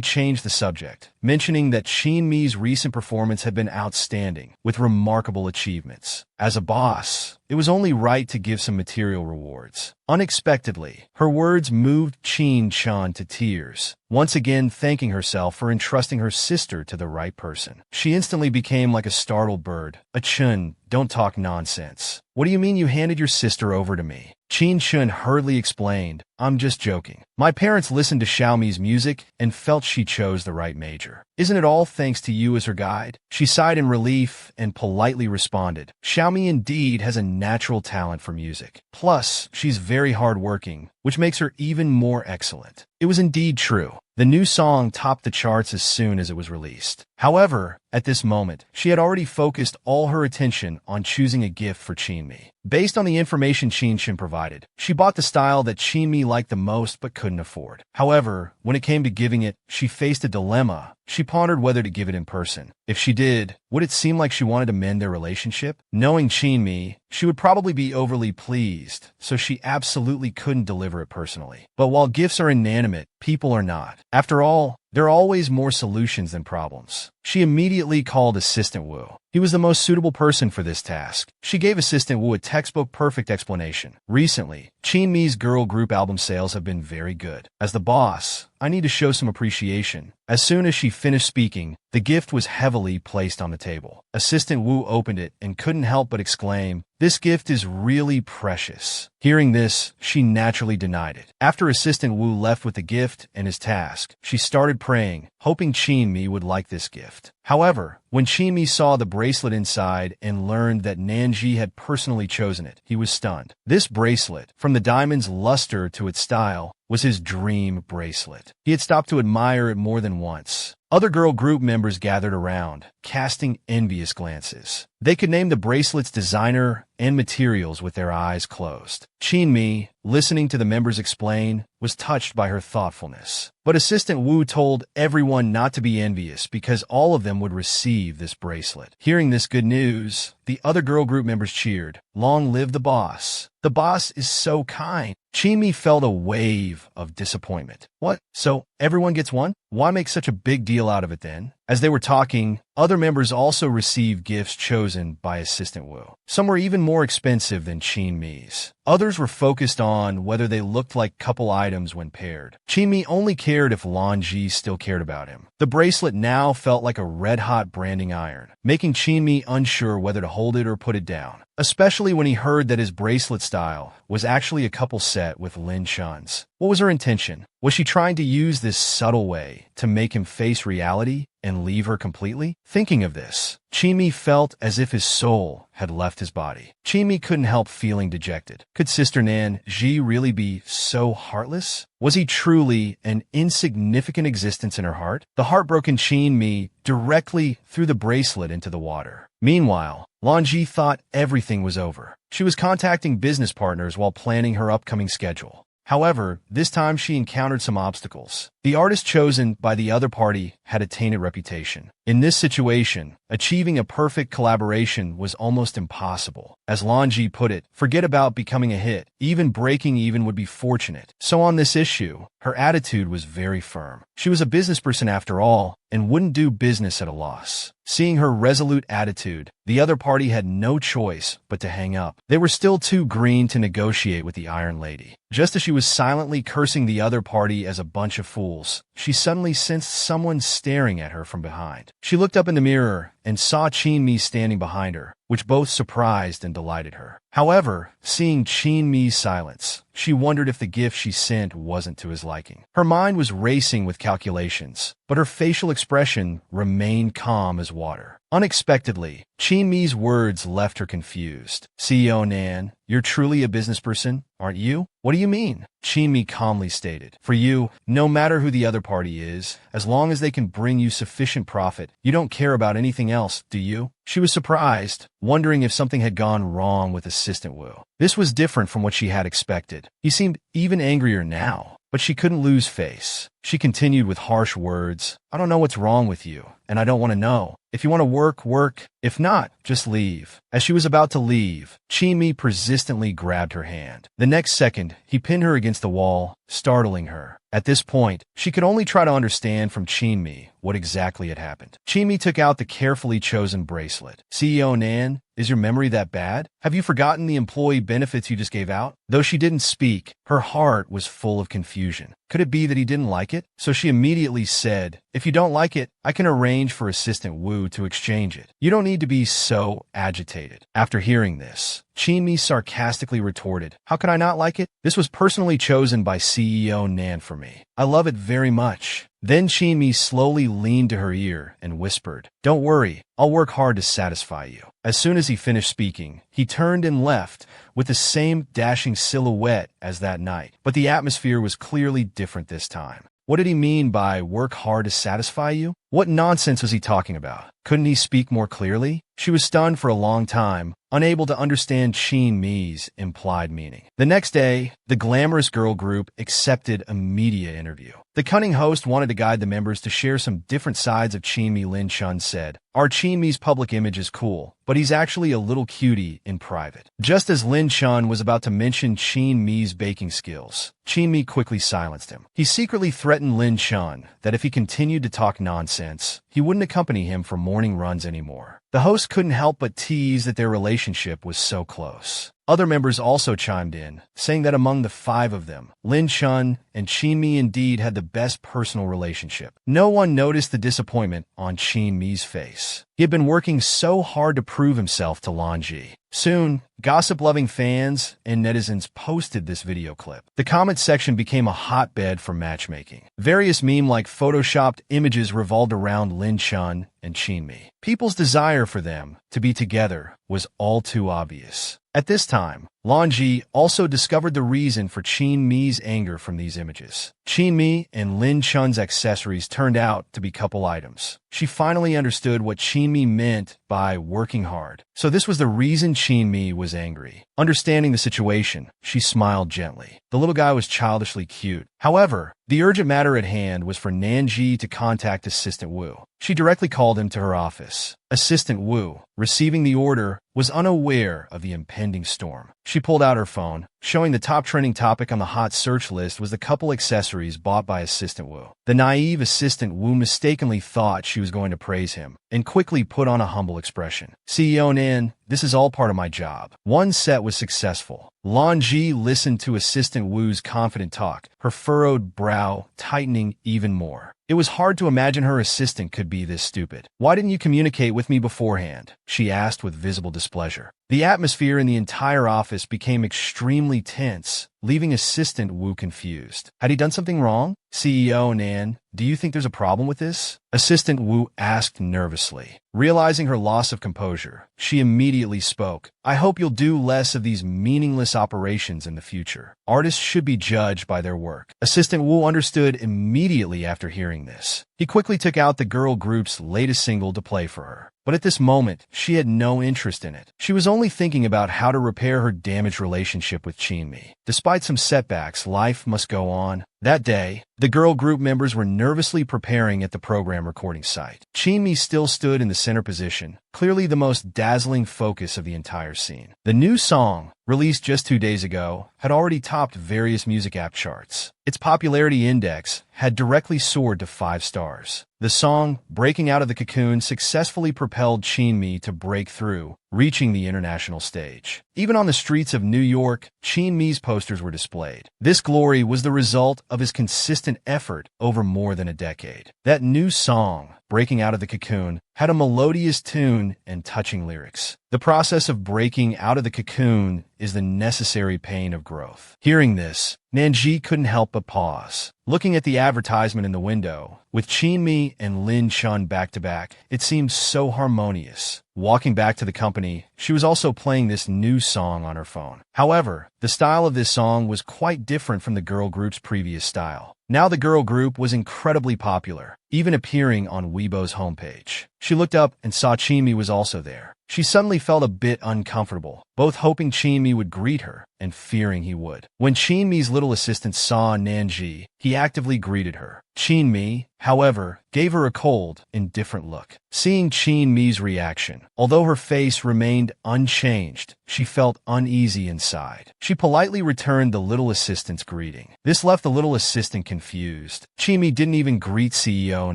changed the subject, mentioning that Qinmi's recent performance had been outstanding, with remarkable achievements. As a boss, it was only right to give some material rewards. Unexpectedly, her words moved Qin Shun to tears, once again thanking herself for entrusting her sister to the right person. She instantly became like a startled bird. "Chun, don't talk nonsense. What do you mean you handed your sister over to me?" Qin Shun hurriedly explained, "I'm just joking. My parents listened to Xiaomi's music and felt she chose the right major. Isn't it all thanks to you as her guide?" She sighed in relief and politely responded, "Xiaomi indeed has a natural talent for music. Plus, she's very hardworking, which makes her even more excellent." It was indeed true. The new song topped the charts as soon as it was released. However, at this moment, she had already focused all her attention on choosing a gift for Qinmi. Based on the information Qinshin provided, she bought the style that Qinmi liked the most but couldn't afford. However, when it came to giving it, she faced a dilemma. She pondered whether to give it in person. If she did, would it seem like she wanted to mend their relationship? Knowing Qinmi, she would probably be overly pleased, so she absolutely couldn't deliver it personally. But while gifts are inanimate, people are not. After all, there are always more solutions than problems. She immediately called Assistant Wu. He was the most suitable person for this task. She gave Assistant Wu a textbook-perfect explanation. Recently, Qinmi's girl group album sales have been very good. As the boss, I need to show some appreciation. As soon as she finished speaking, the gift was heavily placed on the table. Assistant Wu opened it and couldn't help but exclaim, "This gift is really precious." Hearing this, she naturally denied it. After Assistant Wu left with the gift and his task, she started praying, hoping Qinmi would like this gift. However, when Qinmi saw the bracelet inside and learned that Nanji had personally chosen it, he was stunned. This bracelet, from the diamond's luster to its style, was his dream bracelet. He had stopped to admire it more than once. Other girl group members gathered around, casting envious glances. They could name the bracelet's designer and materials with their eyes closed. Qinmi, listening to the members explain, was touched by her thoughtfulness. But Assistant Wu told everyone not to be envious because all of them would receive this bracelet. Hearing this good news, the other girl group members cheered, "Long live the boss. The boss is so kind." Qinmi felt a wave of disappointment. What? So Everyone gets one? Why make such a big deal out of it then? As they were talking, other members also received gifts chosen by Assistant Wu. Some were even more expensive than Qin Mi's. Others were focused on whether they looked like couple items when paired. Qin Mi only cared if Lan Ji still cared about him. The bracelet now felt like a red-hot branding iron, making Qin Mi unsure whether to hold it or put it down, especially when he heard that his bracelet style was actually a couple set with Lin Chun's. What was her intention? Was she trying to use this subtle way to make him face reality and leave her completely? Thinking of this, Qin Mi felt as if his soul had left his body. Qin Mi couldn't help feeling dejected. Could Sister Nan Ji really be so heartless? Was he truly an insignificant existence in her heart? The heartbroken Qin Mi directly threw the bracelet into the water. Meanwhile, Lan Ji thought everything was over. She was contacting business partners while planning her upcoming schedule. However, this time she encountered some obstacles. The artist chosen by the other party had a tainted reputation. In this situation, achieving a perfect collaboration was almost impossible. As Lan Ji put it, forget about becoming a hit. Even breaking even would be fortunate. So on this issue, her attitude was very firm. She was a business person after all, and wouldn't do business at a loss. Seeing her resolute attitude, the other party had no choice but to hang up. They were still too green to negotiate with the Iron Lady. Just as she was silently cursing the other party as a bunch of fools, she suddenly sensed someone staring at her from behind. She looked up in the mirror and saw Qin Mi standing behind her, which both surprised and delighted her. However, seeing Qin Mi's silence, she wondered if the gift she sent wasn't to his liking. Her mind was racing with calculations, but her facial expression remained calm as water. Unexpectedly, Qin Mi's words left her confused. CEO Nan, you're truly a business person, aren't you? What do you mean? Qin Mi calmly stated. For you, no matter who the other party is, as long as they can bring you sufficient profit, you don't care about anything else, do you? She was surprised, wondering if something had gone wrong with Assistant Wu. This was different from what she had expected. He seemed even angrier now, but she couldn't lose face. She continued with harsh words. I don't know what's wrong with you, and I don't want to know. If you want to work, work. If not, just leave. As she was about to leave, Qin Mi persistently grabbed her hand. The next second, he pinned her against the wall, startling her. At this point, she could only try to understand from Qin Mi what exactly had happened. Qin Mi took out the carefully chosen bracelet. CEO Nan, is your memory that bad? Have you forgotten the employee benefits you just gave out? Though she didn't speak, her heart was full of confusion. Could it be that he didn't like it? So she immediately said, if you don't like it, I can arrange for Assistant Wu to exchange it. You don't need to be so agitated. After hearing this, Qin Mi sarcastically retorted, how could I not like it? This was personally chosen by CEO Nan for me. I love it very much. Then Qin Mi slowly leaned to her ear and whispered, don't worry, I'll work hard to satisfy you. As soon as he finished speaking, he turned and left with the same dashing silhouette as that night. But the atmosphere was clearly different this time. What did he mean by work hard to satisfy you? What nonsense was he talking about? Couldn't he speak more clearly? She was stunned for a long time, unable to understand Qin Mi's implied meaning. The next day, the glamorous girl group accepted a media interview. The cunning host wanted to guide the members to share some different sides of Qin Mi. Lin Chun said, our Qin Mi's public image is cool, but he's actually a little cutie in private. Just as Lin Chun was about to mention Qin Mi's baking skills, Qin Mi quickly silenced him. He secretly threatened Lin Chun that if he continued to talk nonsense, he wouldn't accompany him for morning runs anymore. The host couldn't help but tease that their relationship was so close. Other members also chimed in, saying that among the five of them, Lin Chun and Qin Mi indeed had the best personal relationship. No one noticed the disappointment on Qin Mi's face. He had been working so hard to prove himself to Lan Ji. Soon, gossip-loving fans and netizens posted this video clip. The comment section became a hotbed for matchmaking. Various meme-like photoshopped images revolved around Lin Chun and Qin Mi. People's desire for them to be together was all too obvious. At this time, Lan Ji also discovered the reason for Qin Mi's anger from these images. Qin Mi and Lin Chun's accessories turned out to be couple items. She finally understood what Qin Mi meant by working hard. So this was the reason Qin Mi was angry. Understanding the situation, she smiled gently. The little guy was childishly cute. However, the urgent matter at hand was for Nanji to contact Assistant Wu. She directly called him to her office. Assistant Wu, receiving the order, was unaware of the impending storm. She pulled out her phone, showing the top trending topic on the hot search list was the couple accessories bought by Assistant Wu. The naive Assistant Wu mistakenly thought she was going to praise him, and quickly put on a humble expression. CEO Nan, this is all part of my job. One set was successful. Lan Ji listened to Assistant Wu's confident talk, her furrowed brow tightening even more. It was hard to imagine her assistant could be this stupid. Why didn't you communicate with me beforehand? She asked with visible displeasure. The atmosphere in the entire office became extremely tense, leaving Assistant Wu confused. Had he done something wrong? CEO Nan, do you think there's a problem with this? Assistant Wu asked nervously. Realizing her loss of composure, she immediately spoke. I hope you'll do less of these meaningless operations in the future. Artists should be judged by their work. Assistant Wu understood immediately after hearing this. He quickly took out the girl group's latest single to play for her. But at this moment, she had no interest in it. She was only thinking about how to repair her damaged relationship with Chinmi. Despite some setbacks, life must go on. That day, the girl group members were nervously preparing at the program recording site. Chinmi still stood in the center position, clearly the most dazzling focus of the entire scene. The new song, released just 2 days ago, had already topped various music app charts. Its popularity index had directly soared to 5 stars. The song, Breaking Out of the Cocoon, successfully propelled Chinmi to break through, reaching the international stage. Even on the streets of New York, Chinmi's posters were displayed. This glory was the result of his consistent effort over more than a decade. That new song, Breaking Out of the Cocoon, had a melodious tune and touching lyrics. The process of breaking out of the cocoon is the necessary pain of growth. Hearing this, Nanji couldn't help but pause. Looking at the advertisement in the window, with Chinmi and Lin Chun back-to-back, it seemed so harmonious. Walking back to the company, she was also playing this new song on her phone. However, the style of this song was quite different from the girl group's previous style. Now the girl group was incredibly popular, even appearing on Weibo's homepage. She looked up and saw Chinmi was also there. She suddenly felt a bit uncomfortable, both hoping Chinmi would greet her and fearing he would. When Chinmi's little assistant saw Nanji, he actively greeted her. Chinmi, however, gave her a cold, indifferent look. Seeing Chinmi's reaction, although her face remained unchanged, she felt uneasy inside. She politely returned the little assistant's greeting. This left the little assistant confused. Chinmi didn't even greet CEO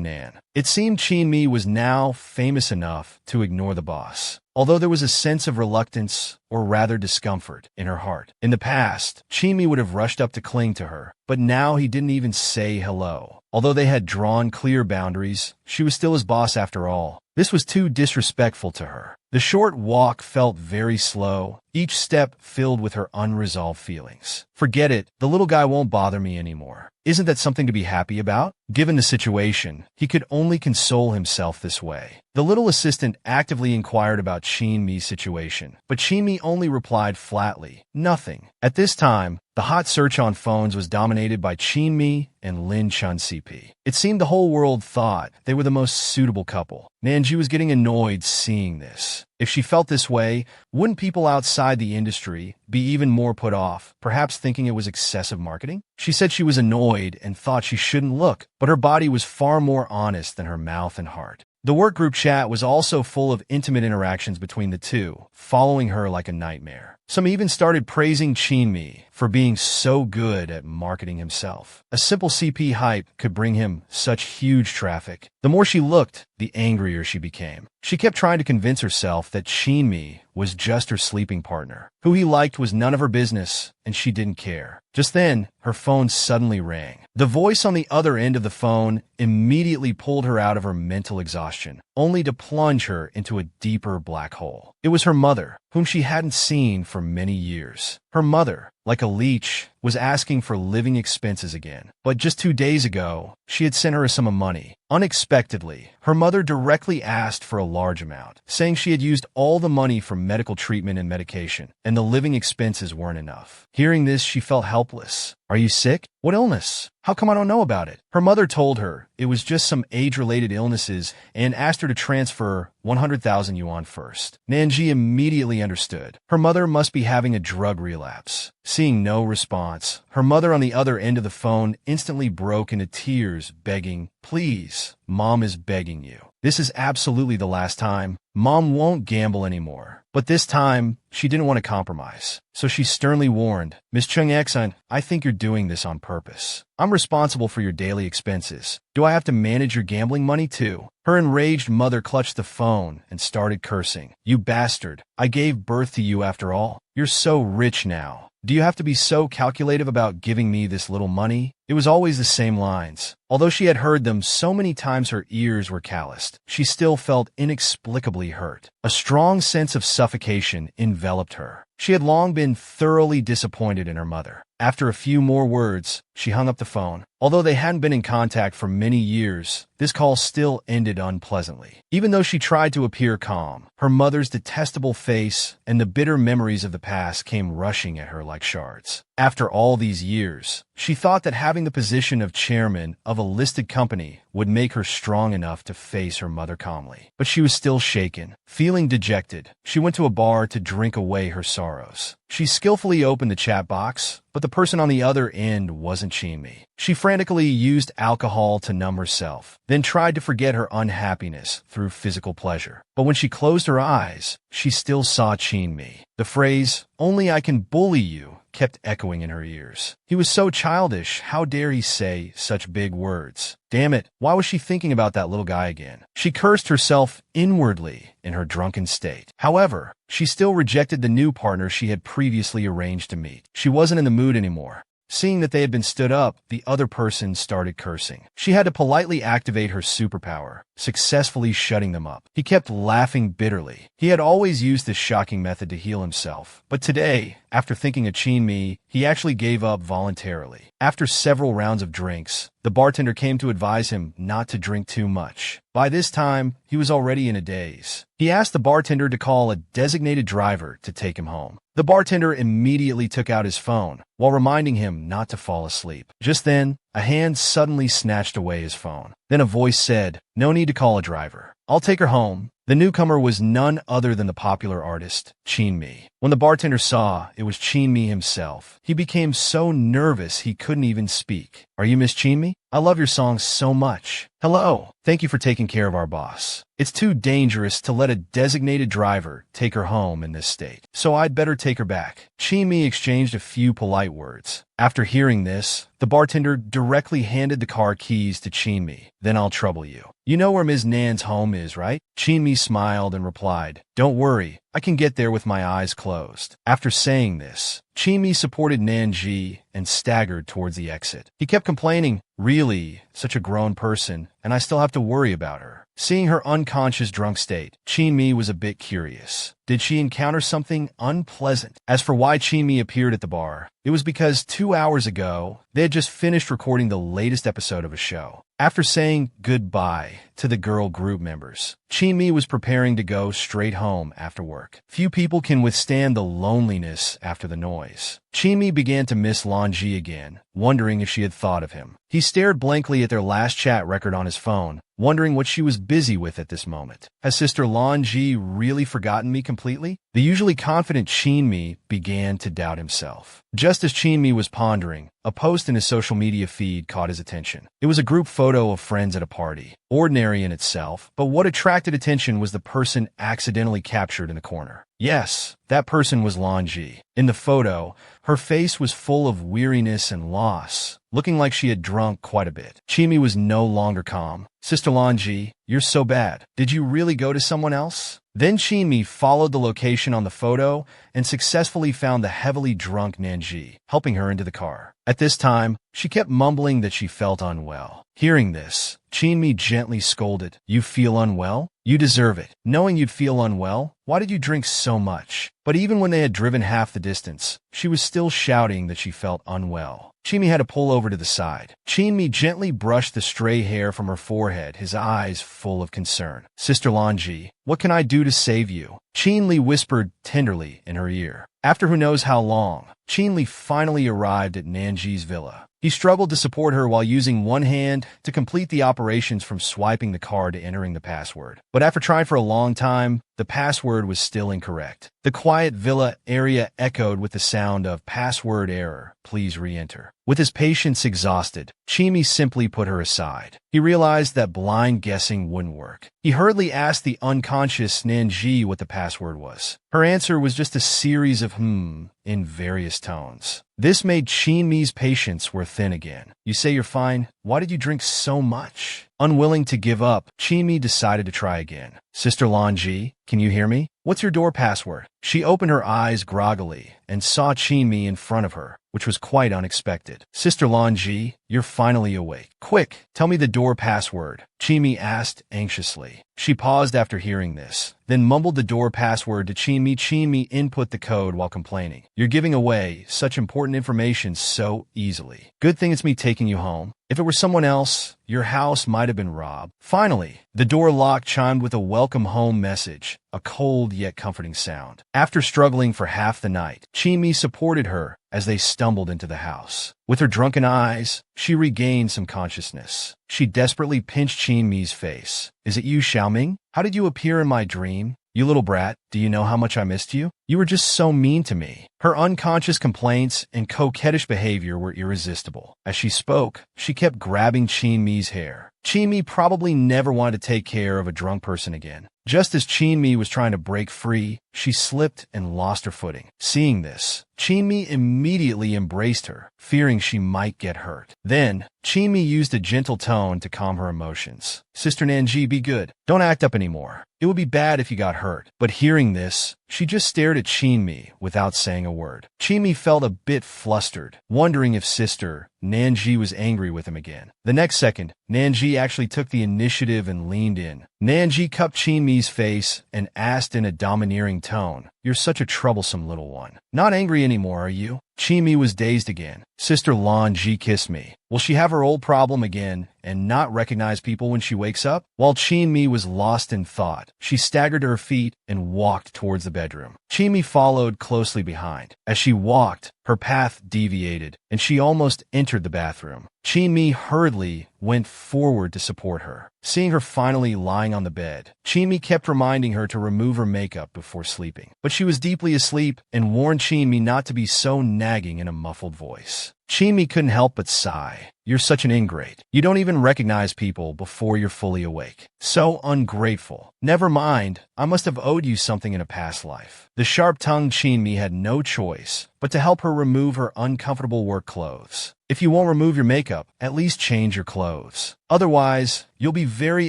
Nan. It seemed Chinmi was now famous enough to ignore the boss, although there was a sense of reluctance, or rather discomfort, in her heart. In the past, Chinmi would have rushed up to cling to her, but now he didn't even say hello. Although they had drawn clear boundaries, she was still his boss after all. This was too disrespectful to her. The short walk felt very slow, each step filled with her unresolved feelings. Forget it, the little guy won't bother me anymore. Isn't that something to be happy about? Given the situation, he could only console himself this way. The little assistant actively inquired about Chinmi's situation, but Chinmi only replied flatly, nothing. At this time, the hot search on phones was dominated by Chinmi and Lin Chun CP. It seemed the whole world thought they were the most suitable couple. Nanji was getting annoyed seeing this. If she felt this way, wouldn't people outside the industry be even more put off, perhaps thinking it was excessive marketing? She said she was annoyed and thought she shouldn't look, but her body was far more honest than her mouth and heart. The work group chat was also full of intimate interactions between the two, following her like a nightmare. Some even started praising Chinmi for being so good at marketing himself. A simple CP hype could bring him such huge traffic. The more she looked, the angrier she became. She kept trying to convince herself that Chinmi was just her sleeping partner. Who he liked was none of her business, and she didn't care. Just then, her phone suddenly rang. The voice on the other end of the phone immediately pulled her out of her mental exhaustion, only to plunge her into a deeper black hole. It was her mother, whom she hadn't seen for many years. Her mother, like a leech, was asking for living expenses again. But just 2 days ago, she had sent her a sum of money. Unexpectedly, her mother directly asked for a large amount, saying she had used all the money for medical treatment and medication, and the living expenses weren't enough. Hearing this, she felt helpless. Are you sick? What illness? How come I don't know about it? Her mother told her it was just some age-related illnesses and asked her to transfer 100,000 yuan first. Nanji immediately understood. Her mother must be having a drug relapse. Seeing no response, her mother on the other end of the phone instantly broke into tears, begging, "Please, Mom is begging you. This is absolutely the last time. Mom won't gamble anymore." But this time, she didn't want to compromise. So she sternly warned, "Miss Chung Ek-san, I think you're doing this on purpose. I'm responsible for your daily expenses. Do I have to manage your gambling money too?" Her enraged mother clutched the phone and started cursing. "You bastard. I gave birth to you after all. You're so rich now. Do you have to be so calculative about giving me this little money?" It was always the same lines. Although she had heard them so many times her ears were calloused, she still felt inexplicably hurt. A strong sense of suffocation enveloped her. She had long been thoroughly disappointed in her mother. After a few more words, she hung up the phone. Although they hadn't been in contact for many years, this call still ended unpleasantly. Even though she tried to appear calm, her mother's detestable face and the bitter memories of the past came rushing at her like shards. After all these years, she thought that having the position of chairman of a listed company would make her strong enough to face her mother calmly. But she was still shaken. Feeling dejected, she went to a bar to drink away her sorrows. She skillfully opened the chat box, but the person on the other end wasn't Chinmi. She frantically used alcohol to numb herself, then tried to forget her unhappiness through physical pleasure. But when she closed her eyes, she still saw Chinmi. The phrase, "Only I can bully you," kept echoing in her ears. He was so childish. How dare he say such big words? Damn it, why was she thinking about that little guy again? She cursed herself inwardly in her drunken state. However, she still rejected the new partner she had previously arranged to meet. She wasn't in the mood anymore. Seeing that they had been stood up, the other person started cursing. She had to politely activate her superpower, successfully shutting them up. He kept laughing bitterly. He had always used this shocking method to heal himself. But today, after thinking of Chinmi, he actually gave up voluntarily. After several rounds of drinks, the bartender came to advise him not to drink too much. By this time, he was already in a daze. He asked the bartender to call a designated driver to take him home. The bartender immediately took out his phone, while reminding him not to fall asleep. Just then, a hand suddenly snatched away his phone. Then a voice said, "No need to call a driver. I'll take her home." The newcomer was none other than the popular artist, Chinmi. When the bartender saw it was Chinmi himself, he became so nervous he couldn't even speak. "Are you Miss Chinmi? I love your songs so much. Hello. Thank you for taking care of our boss. It's too dangerous to let a designated driver take her home in this state, so I'd better take her back." Chinmi exchanged a few polite words. After hearing this, the bartender directly handed the car keys to Chinmi. "Then I'll trouble you. You know where Ms. Nan's home is, right?" Chinmi smiled and replied, "Don't worry, I can get there with my eyes closed." After saying this, Chinmi supported Nanji and staggered towards the exit. He kept complaining, "Really, such a grown person, and I still have to worry about her." Seeing her unconscious drunk state, Chinmi was a bit curious. Did she encounter something unpleasant? As for why Chinmi appeared at the bar, it was because 2 hours ago, they had just finished recording the latest episode of a show. After saying goodbye to the girl group members, Chinmi was preparing to go straight home after work. Few people can withstand the loneliness after the noise. Chinmi began to miss Lanji again, wondering if she had thought of him. He stared blankly at their last chat record on his phone, wondering what she was busy with at this moment. Has Sister Lanji really forgotten me completely? The usually confident Chinmi began to doubt himself. Just as Chinmi was pondering, a post in his social media feed caught his attention. It was a group photo of friends at a party. Ordinary in itself, but what attracted attention was the person accidentally captured in the corner. Yes, that person was Lanji. In the photo, her face was full of weariness and loss, looking like she had drunk quite a bit. Chinmi was no longer calm. "Sister Lanji, you're so bad. Did you really go to someone else?" Then Chinmi followed the location on the photo and successfully found the heavily drunk Nanji, helping her into the car. At this time, she kept mumbling that she felt unwell. Hearing this, Chinmi gently scolded, "You feel unwell? You deserve it. Knowing you'd feel unwell, why did you drink so much?" But even when they had driven half the distance, she was still shouting that she felt unwell. Chinmi had to pull over to the side. Chinmi gently brushed the stray hair from her forehead, his eyes full of concern. "Sister Lanji, what can I do to save you?" Chinli whispered tenderly in her ear. After who knows how long, Chinli finally arrived at Nanji's villa. He struggled to support her while using one hand to complete the operations from swiping the card to entering the password. But after trying for a long time, the password was still incorrect. The quiet villa area echoed with the sound of "password error, please re-enter." With his patience exhausted, Chimi simply put her aside. He realized that blind guessing wouldn't work. He hurriedly asked the unconscious Nanji what the password was. Her answer was just a series of in various tones. This made Chimi's patience wear thin again. "You say you're fine. Why did you drink so much?" Unwilling to give up, Chimi decided to try again. "Sister Lanji, can you hear me? What's your door password?" She opened her eyes groggily and saw Chimi in front of her, which was quite unexpected. "Sister Lanji, you're finally awake. Quick, tell me the door password," Chimi asked anxiously. She paused after hearing this, then mumbled the door password to Chimi. Chimi input the code while complaining. "You're giving away such important information so easily. Good thing it's me taking you home. If it were someone else, your house might have been robbed." Finally, the door lock chimed with a welcome home message, a cold yet comforting sound. After struggling for half the night, Chimi supported her as they stumbled into the house. With her drunken eyes, she regained some consciousness. She desperately pinched Chimi's face. "Is it you, Xiaoming? How did you appear in my dream? You little brat, do you know how much I missed you? You were just so mean to me." Her unconscious complaints and coquettish behavior were irresistible. As she spoke, she kept grabbing Chimi's hair. Chimi probably never wanted to take care of a drunk person again. Just as Chimi was trying to break free, she slipped and lost her footing. Seeing this, Chimi immediately embraced her, fearing she might get hurt. Then, Chimi used a gentle tone to calm her emotions. "Sister Nanji, be good. Don't act up anymore. It would be bad if you got hurt." But hearing this, she just stared at Chimi without saying a word. Chimi felt a bit flustered, wondering if Sister Nanji was angry with him again. The next second, Nanji actually took the initiative and leaned in. Nanji cupped Chimi's face and asked in a domineering tone, "You're such a troublesome little one. Not angry anymore, are you?" Chimi was dazed again. "Sister Lanji kissed me. Will she have her old problem again and not recognize people when she wakes up?" While Chimi was lost in thought, she staggered to her feet and walked towards the bedroom. Chimi followed closely behind. As she walked, her path deviated, and she almost entered the bathroom. Chimi hurriedly went forward to support her. Seeing her finally lying on the bed, Chimi kept reminding her to remove her makeup before sleeping. But she was deeply asleep and warned Chimi not to be so nagging in a muffled voice. Chimi couldn't help but sigh. "You're such an ingrate. You don't even recognize people before you're fully awake. So ungrateful. Never mind, I must have owed you something in a past life." The sharp-tongued Chimi had no choice but to help her remove her uncomfortable work clothes. "If you won't remove your makeup, at least change your clothes. Otherwise, you'll be very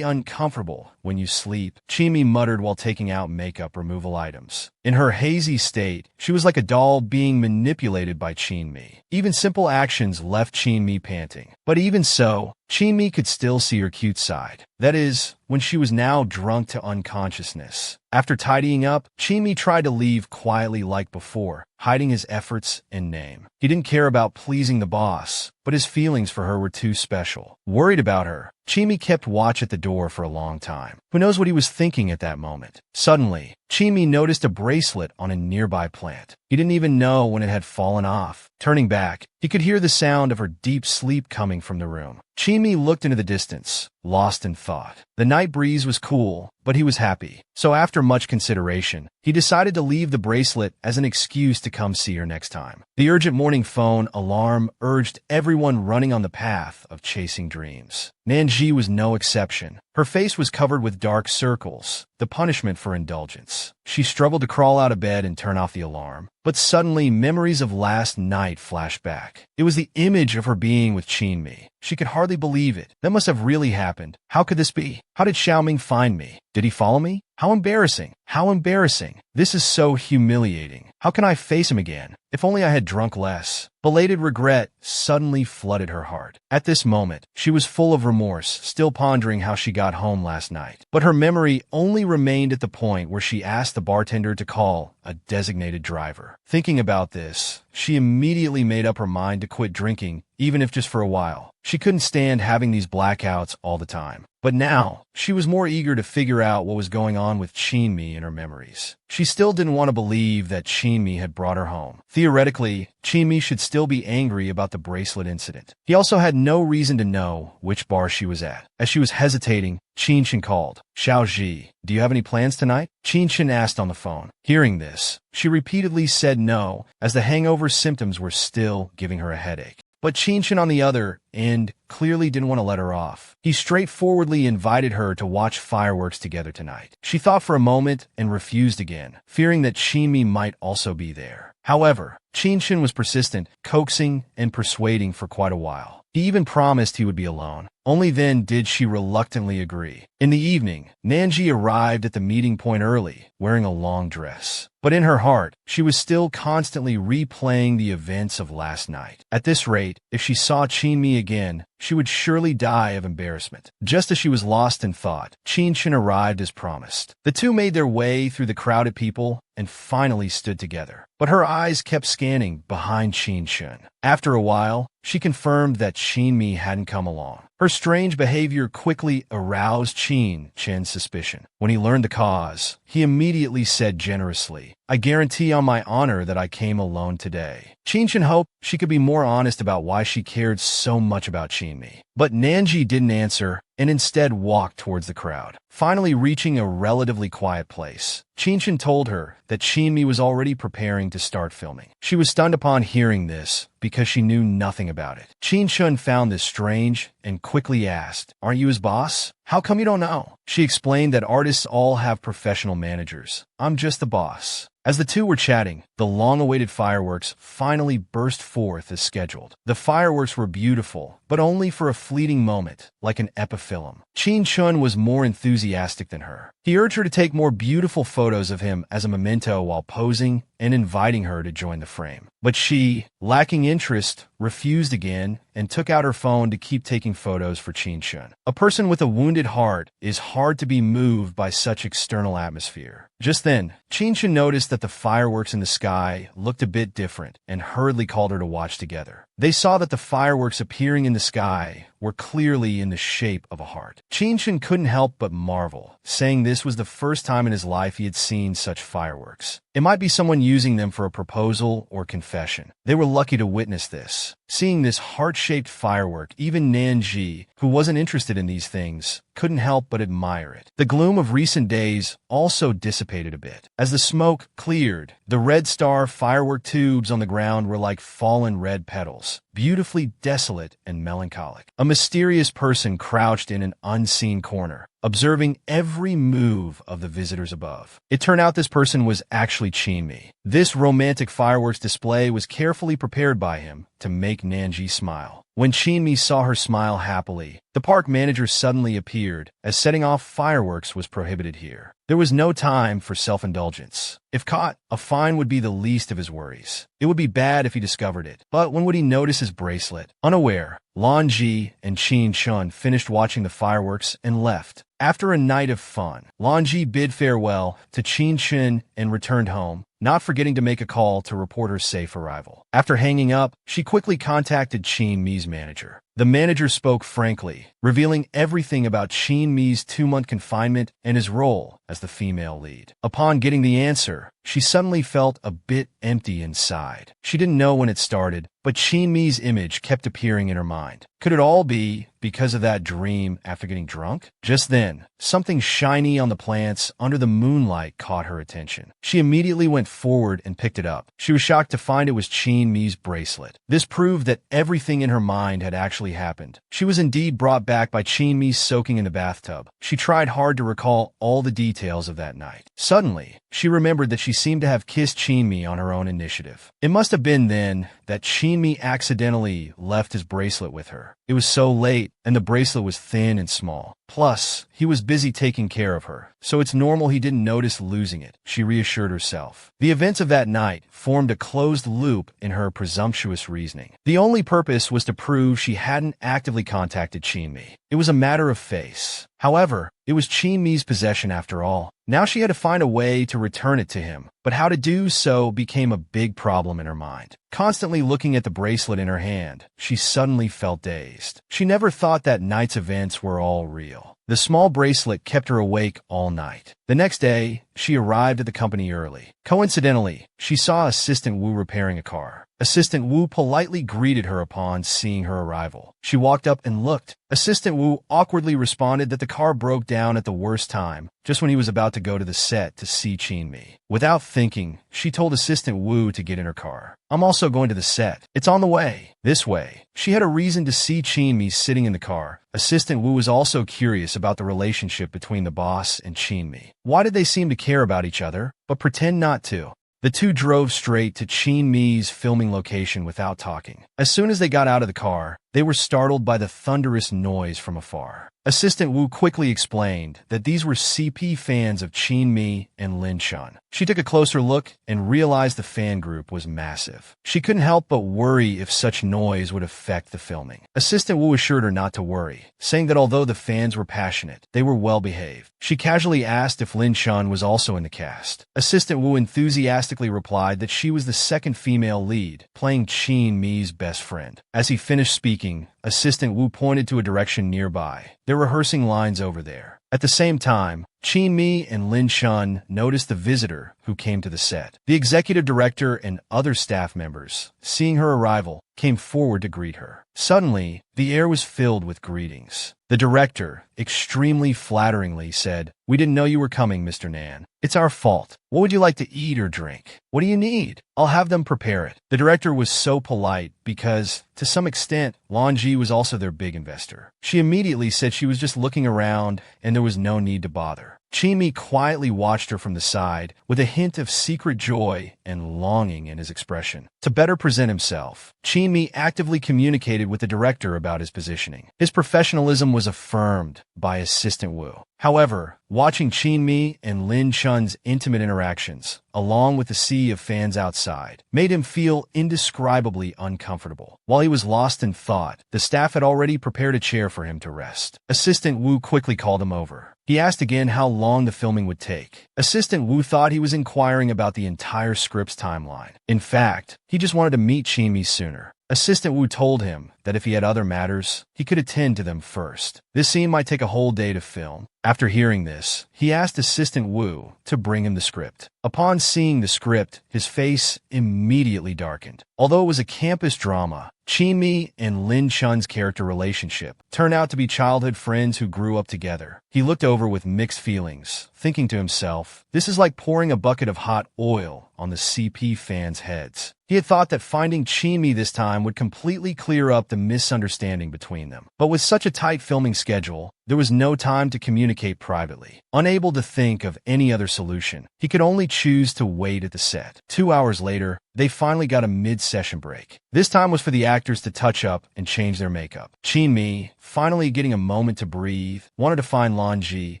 uncomfortable when you sleep," Chimi muttered while taking out makeup removal items. In her hazy state, she was like a doll being manipulated by Chimi. Even simple actions left Chimi panting. But even so, Chimi could still see her cute side. That is, when she was now drunk to unconsciousness. After tidying up, Chimi tried to leave quietly like before, hiding his efforts and name. He didn't care about pleasing the boss, but his feelings for her were too special. Worried about her, Chimi kept watch at the door for a long time. Who knows what he was thinking at that moment? Suddenly, Chimi noticed a bracelet on a nearby plant. He didn't even know when it had fallen off. Turning back, he could hear the sound of her deep sleep coming from the room. Chimi looked into the distance, lost in thought. The night breeze was cool, but he was happy. So after much consideration, he decided to leave the bracelet as an excuse to come see her next time. The urgent morning phone alarm urged everyone running on the path of chasing dreams. Nanji was no exception. Her face was covered with dark circles, the punishment for indulgence. She struggled to crawl out of bed and turn off the alarm, but suddenly memories of last night flashed back. It was the image of her being with Chinmi. She could hardly believe it. That must have really happened. How could this be? How did Xiaoming find me? Did he follow me? How embarrassing. How embarrassing. This is so humiliating. How can I face him again? If only I had drunk less. Belated regret suddenly flooded her heart. At this moment, she was full of remorse, still pondering how she got home last night. But her memory only remained at the point where she asked the bartender to call a designated driver. Thinking about this, she immediately made up her mind to quit drinking, even if just for a while. She couldn't stand having these blackouts all the time. But now, she was more eager to figure out what was going on with Chinmi in her memories. She still didn't want to believe that Chinmi had brought her home. Theoretically, Chinmi should still be angry about the bracelet incident. He also had no reason to know which bar she was at. As she was hesitating, Qinshin called. Xiaoji, do you have any plans tonight? Qinshin asked on the phone. Hearing this, she repeatedly said no, as the hangover symptoms were still giving her a headache. But Qinshin, on the other end, clearly didn't want to let her off. He straightforwardly invited her to watch fireworks together tonight. She thought for a moment and refused again, fearing that Chinmi might also be there. However, Qinshin was persistent, coaxing and persuading for quite a while. He even promised he would be alone. Only then did she reluctantly agree. In the evening, Nanji arrived at the meeting point early, wearing a long dress. But in her heart, she was still constantly replaying the events of last night. At this rate, if she saw Chinmi again, she would surely die of embarrassment. Just as she was lost in thought, Qinshin arrived as promised. The two made their way through the crowded people and finally stood together. But her eyes kept scanning behind Qinshin. After a while, she confirmed that Chinmi hadn't come along. Her strange behavior quickly aroused Qinshin's suspicion. When he learned the cause, he immediately said generously, I guarantee on my honor that I came alone today. Qinshin hoped she could be more honest about why she cared so much about Chinmi. But Nanji didn't answer and instead walked towards the crowd. Finally reaching a relatively quiet place, Qinshin told her that Chinmi was already preparing to start filming. She was stunned upon hearing this because she knew nothing about it. Qinshin found this strange and quickly asked, Aren't you his boss? How come you don't know? She explained that artists all have professional managers. I'm just the boss. As the two were chatting, the long-awaited fireworks finally burst forth as scheduled. The fireworks were beautiful, but only for a fleeting moment, like an epifilm. Qinshin was more enthusiastic than her. He urged her to take more beautiful photos of him as a memento while posing and inviting her to join the frame. But she, lacking interest, refused again and took out her phone to keep taking photos for Qinshin. A person with a wounded heart is hard to be moved by such external atmosphere. Just then, Qinshin noticed that the fireworks in the sky looked a bit different and hurriedly called her to watch together. They saw that the fireworks appearing in the sky were clearly in the shape of a heart. Qinshin couldn't help but marvel, saying this was the first time in his life he had seen such fireworks. It might be someone using them for a proposal or confession. They were lucky to witness this. Seeing this heart-shaped firework, even Nanji, who wasn't interested in these things, couldn't help but admire it. The gloom of recent days also dissipated a bit. As the smoke cleared, the red star firework tubes on the ground were like fallen red petals, beautifully desolate and melancholic. A mysterious person crouched in an unseen corner, observing every move of the visitors above. It turned out this person was actually Chinmi. This romantic fireworks display was carefully prepared by him to make Nanji smile. When Chinmi saw her smile happily, the park manager suddenly appeared, as setting off fireworks was prohibited here. There was no time for self-indulgence. If caught, a fine would be the least of his worries. It would be bad if he discovered it, but when would he notice his bracelet? Unaware, Lanji and Qinshin finished watching the fireworks and left. After a night of fun, Lanji bid farewell to Qinshin and returned home, not forgetting to make a call to report her safe arrival. After hanging up, she quickly contacted Chinmi's manager. The manager spoke frankly, revealing everything about Chinmi's 2-month confinement and his role as the female lead. Upon getting the answer, she suddenly felt a bit empty inside. She didn't know when it started, but Chinmi's image kept appearing in her mind. Could it all be because of that dream after getting drunk? Just then, something shiny on the plants under the moonlight caught her attention. She immediately went forward and picked it up. She was shocked to find it was Chinmi's bracelet. This proved that everything in her mind had actually happened. She was indeed brought back by Chinmi soaking in the bathtub. She tried hard to recall all the details of that night. Suddenly, she remembered that she seemed to have kissed Chinmi on her own initiative. It must have been then that Chinmi accidentally left his bracelet with her. It was so late, and the bracelet was thin and small. Plus, he was busy taking care of her, so it's normal he didn't notice losing it, she reassured herself. The events of that night formed a closed loop in her presumptuous reasoning. The only purpose was to prove she hadn't actively contacted Chinmi. It was a matter of face. However, It was Chin Mi's possession after all. Now she had to find a way to return it to him, but how to do so became a big problem in her mind. Constantly looking at the bracelet in her hand, she suddenly felt dazed. She never thought that night's events were all real. The small bracelet kept her awake all night. The next day, she arrived at the company early. Coincidentally, she saw Assistant Wu repairing a car. Assistant Wu politely greeted her upon seeing her arrival. She walked up and looked. Assistant Wu awkwardly responded that the car broke down at the worst time, just when he was about to go to the set to see Chin Mi. Without thinking, she told Assistant Wu to get in her car. I'm also going to the set. It's on the way. This way. She had a reason to see Chin Mi sitting in the car. Assistant Wu was also curious about the relationship between the boss and Chin Mi. Why did they seem to care about each other, but pretend not to? The two drove straight to Chin Mi's filming location without talking. As soon as they got out of the car, they were startled by the thunderous noise from afar. Assistant Wu quickly explained that these were CP fans of Chin Mi and Lin Chun. She took a closer look and realized the fan group was massive. She couldn't help but worry if such noise would affect the filming. Assistant Wu assured her not to worry, saying that although the fans were passionate, they were well-behaved. She casually asked if Lin Chun was also in the cast. Assistant Wu enthusiastically replied that she was the second female lead, playing Chin Mi's best friend. As he finished speaking, Assistant Wu pointed to a direction nearby. They're rehearsing lines over there. At the same time, Chin Mi and Lin Chun noticed the visitor who came to the set. The executive director and other staff members, seeing her arrival, came forward to greet her. Suddenly, the air was filled with greetings. The director, extremely flatteringly, said, "We didn't know you were coming, Mr. Nan. It's our fault. What would you like to eat or drink? What do you need? I'll have them prepare it." The director was so polite because, to some extent, Lan Ji was also their big investor. She immediately said she was just looking around and there was no need to bother. Chin Mi quietly watched her from the side with a hint of secret joy and longing in his expression. To better present himself, Chin Mi actively communicated with the director about his positioning. His professionalism was affirmed by Assistant Wu. However, watching Chin Mi and Lin Chun's intimate interactions, along with the sea of fans outside, made him feel indescribably uncomfortable. While he was lost in thought, the staff had already prepared a chair for him to rest. Assistant Wu quickly called him over. He asked again how long the filming would take. Assistant Wu thought he was inquiring about the entire script's timeline. In fact, he just wanted to meet Chin Mi sooner. Assistant Wu told him that if he had other matters, he could attend to them first. This scene might take a whole day to film. After hearing this, he asked Assistant Wu to bring him the script. Upon seeing the script, his face immediately darkened. Although it was a campus drama, Chin Mi and Lin Chun's character relationship turned out to be childhood friends who grew up together. He looked over with mixed feelings, thinking to himself, this is like pouring a bucket of hot oil on the CP fans' heads. He had thought that finding Chin Mi this time would completely clear up the misunderstanding between them. But with such a tight filming schedule, there was no time to communicate privately. Unable to think of any other solution, he could only choose to wait at the set. 2 hours later, they finally got a mid-session break. This time was for the actors to touch up and change their makeup. Chin Mi, finally getting a moment to breathe, wanted to find Lan Ji,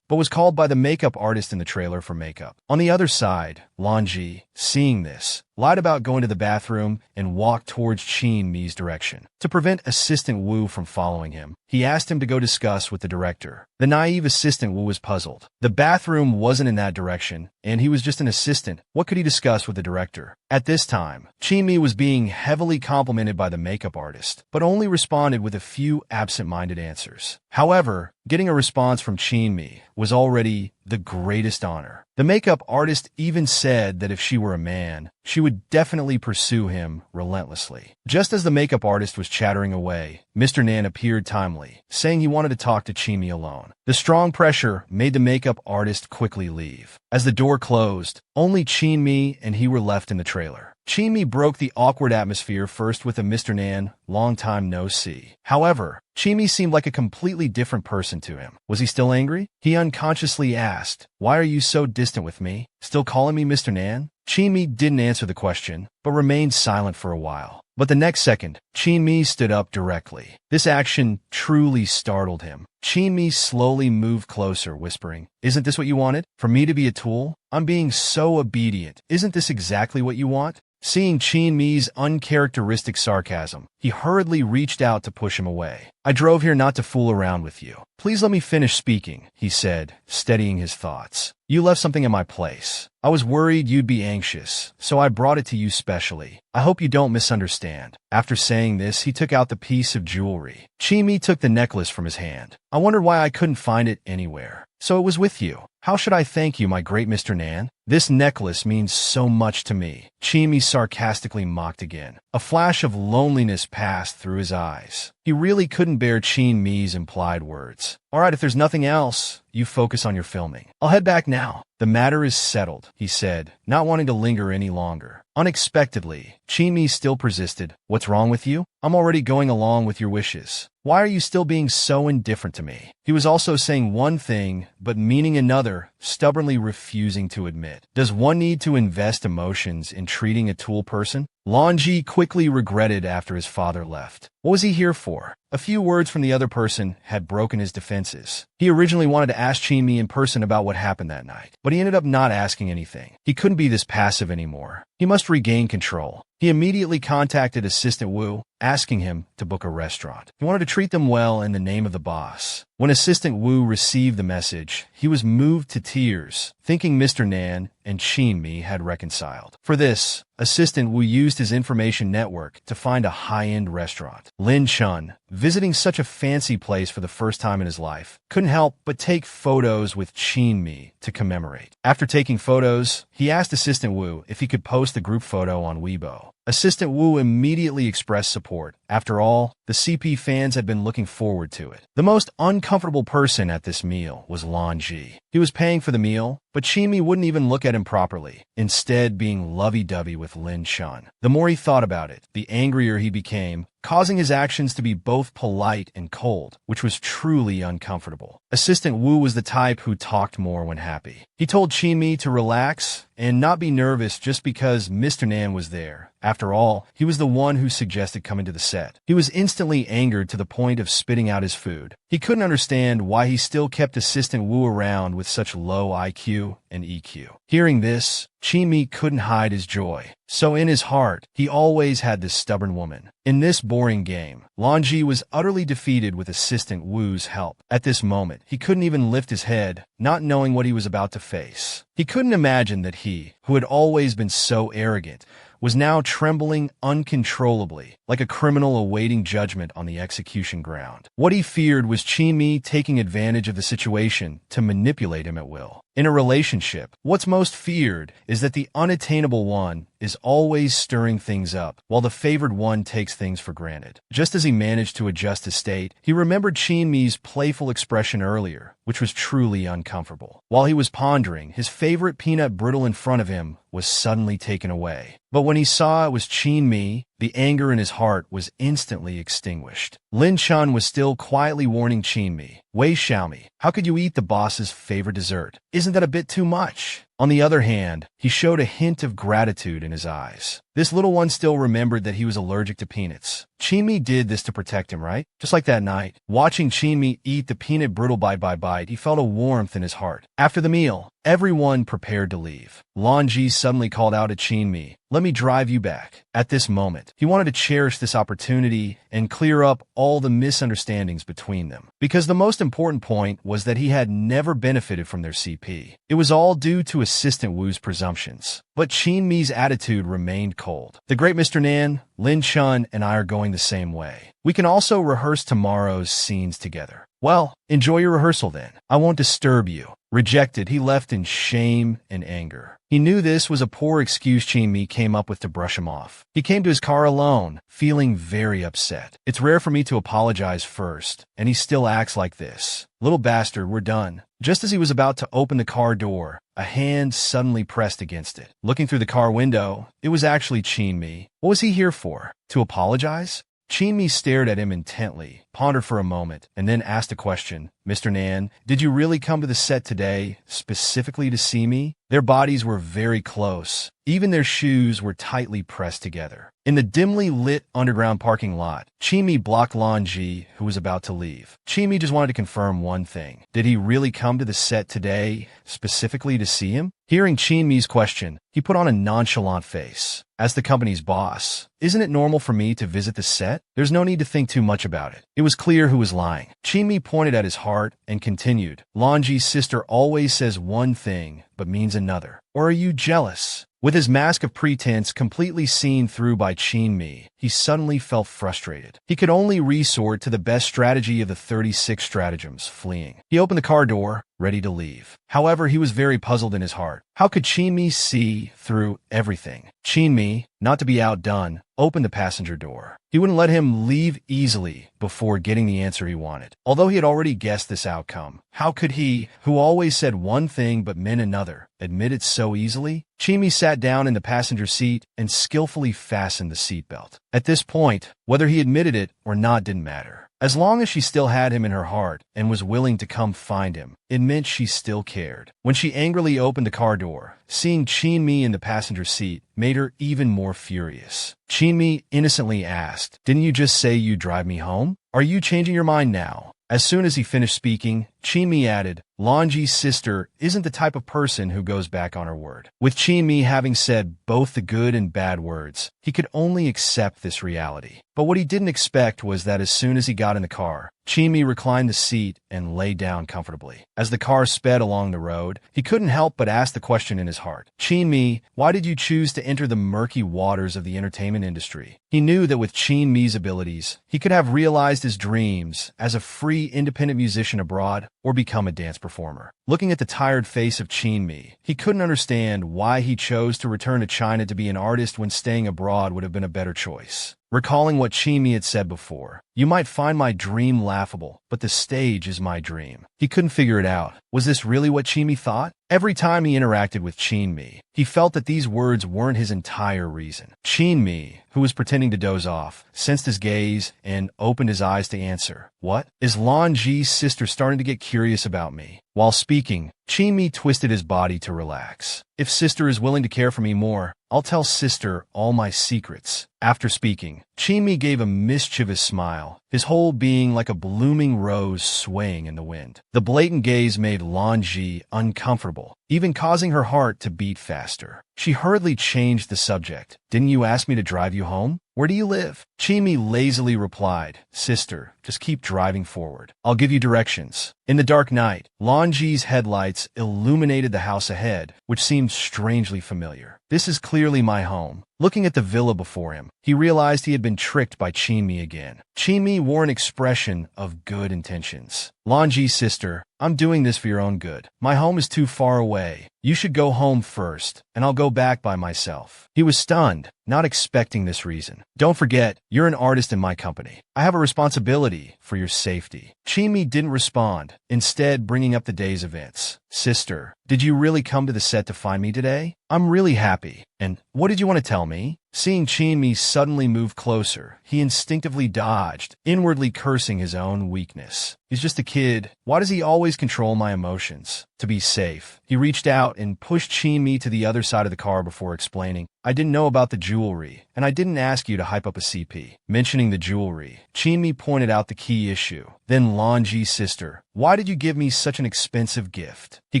but was called by the makeup artist in the trailer for makeup. On the other side, Lan Ji, seeing this, lied about going to the bathroom and walked towards Chin Mi's direction. To prevent Assistant Wu from following him, he asked him to go discuss with the director. The naive Assistant Wu was puzzled. The bathroom wasn't in that direction, and he was just an assistant. What could he discuss with the director? At this time, Chin Mi was being heavily complimented by the makeup artist, but only responded with a few absent-minded answers. However, getting a response from Chin Mi was already the greatest honor. The makeup artist even said that if she were a man, she would definitely pursue him relentlessly. Just as the makeup artist was chattering away, Mr. Nan appeared timely, saying he wanted to talk to Chin Mi alone. The strong pressure made the makeup artist quickly leave. As the door closed, only Chin Mi and he were left in the trailer. Chin Mi broke the awkward atmosphere first with a "Mr. Nan, long time no see." However, Chin Mi seemed like a completely different person to him. Was he still angry? He unconsciously asked, "Why are you so distant with me? Still calling me Mr. Nan?" Chin Mi didn't answer the question, but remained silent for a while. But the next second, Chin Mi stood up directly. This action truly startled him. Chin Mi slowly moved closer, whispering, "Isn't this what you wanted? For me to be a tool? I'm being so obedient. Isn't this exactly what you want?" Seeing Chin Mi's uncharacteristic sarcasm, he hurriedly reached out to push him away. I drove here not to fool around with you. Please let me finish speaking, he said, steadying his thoughts. You left something in my place. I was worried you'd be anxious, so I brought it to you specially. I hope you don't misunderstand. After saying this, he took out the piece of jewelry. Chin Mi took the necklace from his hand. I wondered why I couldn't find it anywhere. So it was with you. How should I thank you, my great Mr. Nan? This necklace means so much to me. Chin Mi sarcastically mocked again. A flash of loneliness passed through his eyes. He really couldn't bear Chin Mi's implied words. All right, if there's nothing else, you focus on your filming. I'll head back now. The matter is settled, he said, not wanting to linger any longer. Unexpectedly, Chin Mi still persisted. What's wrong with you? I'm already going along with your wishes. Why are you still being so indifferent to me? He was also saying one thing, but meaning another, stubbornly refusing to admit. Does one need to invest emotions in treating a tool person? Lonji quickly regretted after his father left. What was he here for? A few words from the other person had broken his defenses. He originally wanted to ask Chin Mi in person about what happened that night, but he ended up not asking anything. He couldn't be this passive anymore. He must regain control. He immediately contacted Assistant Wu, asking him to book a restaurant. He wanted to treat them well in the name of the boss. When Assistant Wu received the message, he was moved to tears, thinking Mr. Nan and Chin Mi had reconciled. For this, Assistant Wu used his information network to find a high-end restaurant. Lin Chun, visiting such a fancy place for the first time in his life, couldn't help but take photos with Chin Mi to commemorate. After taking photos, he asked Assistant Wu if he could post the group photo on Weibo. Assistant Wu immediately expressed support. After all, the CP fans had been looking forward to it. The most uncomfortable person at this meal was Lan Ji. He was paying for the meal, but Chin Mi wouldn't even look at him properly, instead being lovey-dovey with Lin Chun. The more he thought about it, the angrier he became, causing his actions to be both polite and cold, which was truly uncomfortable. Assistant Wu was the type who talked more when happy. He told Chin Mi to relax and not be nervous just because Mr. Nan was there. After all, he was the one who suggested coming to the set. He was instantly angered to the point of spitting out his food. He couldn't understand why he still kept Assistant Wu around with such low IQ and EQ. Hearing this, Chin Mi couldn't hide his joy. So in his heart, he always had this stubborn woman. In this boring game, Lan Ji was utterly defeated with Assistant Wu's help. At this moment, he couldn't even lift his head, not knowing what he was about to face. He couldn't imagine that he, who had always been so arrogant, was now trembling uncontrollably, like a criminal awaiting judgment on the execution ground. What he feared was Chin Mi taking advantage of the situation to manipulate him at will. In a relationship, what's most feared is that the unattainable one is always stirring things up, while the favored one takes things for granted. Just as he managed to adjust his state, he remembered Chin Mi's playful expression earlier, which was truly uncomfortable. While he was pondering, his favorite peanut brittle in front of him was suddenly taken away. But when he saw it was Chin Mi, the anger in his heart was instantly extinguished. Lin Chun was still quietly warning Chin Mi, Wei Xiaomi, how could you eat the boss's favorite dessert? Isn't that a bit too much? On the other hand, he showed a hint of gratitude in his eyes. This little one still remembered that he was allergic to peanuts. Chin Mi did this to protect him, right? Just like that night. Watching Chin Mi eat the peanut brittle bite by bite, he felt a warmth in his heart. After the meal, everyone prepared to leave. Lan Ji suddenly called out at Chin Mi, let me drive you back. At this moment, he wanted to cherish this opportunity and clear up all the misunderstandings between them. Because the most important point was that he had never benefited from their CP. It was all due to Assistant Wu's presumptions. But Chin Mi's attitude remained cold. The great Mr. Nan, Lin Chun, and I are going the same way. We can also rehearse tomorrow's scenes together. Well, enjoy your rehearsal then. I won't disturb you. Rejected, he left in shame and anger. He knew this was a poor excuse Chin Mi came up with to brush him off. He came to his car alone, feeling very upset. It's rare for me to apologize first, and he still acts like this. Little bastard, we're done. Just as he was about to open the car door, a hand suddenly pressed against it. Looking through the car window, it was actually Chin Mi. What was he here for? To apologize? Chin Mi stared at him intently, pondered for a moment, and then asked a question. Mr. Nan, did you really come to the set today, specifically to see me? Their bodies were very close, Even their shoes were tightly pressed together. In the dimly lit underground parking lot, Chimi blocked Lanji, who was about to leave. Chimi just wanted to confirm one thing. Did he really come to the set today, specifically to see him? Hearing Chimi's question, he put on a nonchalant face. As the company's boss, isn't it normal for me to visit the set? There's no need to think too much about it. It was clear who was lying. Chimi pointed at his heart and continued, Lanji's sister always says one thing, but means another. Or are you jealous? With his mask of pretense completely seen through by Chin-mi, he suddenly felt frustrated. He could only resort to the best strategy of the 36 stratagems, fleeing. He opened the car door, ready to leave. However, he was very puzzled in his heart. How could Chin-mi see through everything? Chin-mi, not to be outdone, opened the passenger door. He wouldn't let him leave easily before getting the answer he wanted. Although he had already guessed this outcome, how could he, who always said one thing but meant another, admit it so easily? Chimi sat down in the passenger seat and skillfully fastened the seatbelt. At this point, whether he admitted it or not didn't matter. As long as she still had him in her heart and was willing to come find him, it meant she still cared. When she angrily opened the car door, seeing Chin-mi in the passenger seat made her even more furious. Chin-mi innocently asked, "Didn't you just say you'd drive me home? Are you changing your mind now?" As soon as he finished speaking, Chin-mi added, Lanji's sister isn't the type of person who goes back on her word. With Chin-mi having said both the good and bad words, he could only accept this reality. But what he didn't expect was that as soon as he got in the car, Chin-mi reclined the seat and lay down comfortably. As the car sped along the road, he couldn't help but ask the question in his heart. Chin-mi, why did you choose to enter the murky waters of the entertainment industry? He knew that with Chin-mi's abilities, he could have realized his dreams as a free independent musician abroad or become a dance performer. Looking at the tired face of Chin-mi, he couldn't understand why he chose to return to China to be an artist when staying abroad would have been a better choice. Recalling what Chin-mi had said before, "You might find my dream laughable, but the stage is my dream." He couldn't figure it out. Was this really what Chin-mi thought? Every time he interacted with Chin-mi, he felt that these words weren't his entire reason. Chin-mi, who was pretending to doze off, sensed his gaze and opened his eyes to answer. What? Is Lanji's sister starting to get curious about me? While speaking, Chin-mi twisted his body to relax. If sister is willing to care for me more, I'll tell sister all my secrets. After speaking, Chin-mi gave a mischievous smile, his whole being like a blooming rose swaying in the wind. The blatant gaze made Lanji uncomfortable, even causing her heart to beat faster. She hurriedly changed the subject. Didn't you ask me to drive you home? Where do you live? Chin-mi lazily replied, Sister, just keep driving forward. I'll give you directions. In the dark night, Lanji's headlights illuminated the house ahead, which seemed strangely familiar. This is clearly my home. Looking at the villa before him, he realized he had been tricked by Chin-mi again. Chin-mi wore an expression of good intentions. Lanji's sister, I'm doing this for your own good. My home is too far away. You should go home first, and I'll go back by myself. He was stunned, not expecting this reason. Don't forget, you're an artist in my company. I have a responsibility for your safety. Chin-mi didn't respond, instead bringing up the day's events. Sister, did you really come to the set to find me today? I'm really happy. And what did you want to tell me? Seeing Chin-mi suddenly move closer, he instinctively dodged, inwardly cursing his own weakness. He's just a kid. Why does he always control my emotions? To be safe, he reached out and pushed Chin-mi to the other side of the car before explaining, I didn't know about the jewelry, and I didn't ask you to hype up a CP. Mentioning the jewelry, Chin-mi pointed out the key issue. Then Lanji's sister, why did you give me such an expensive gift? He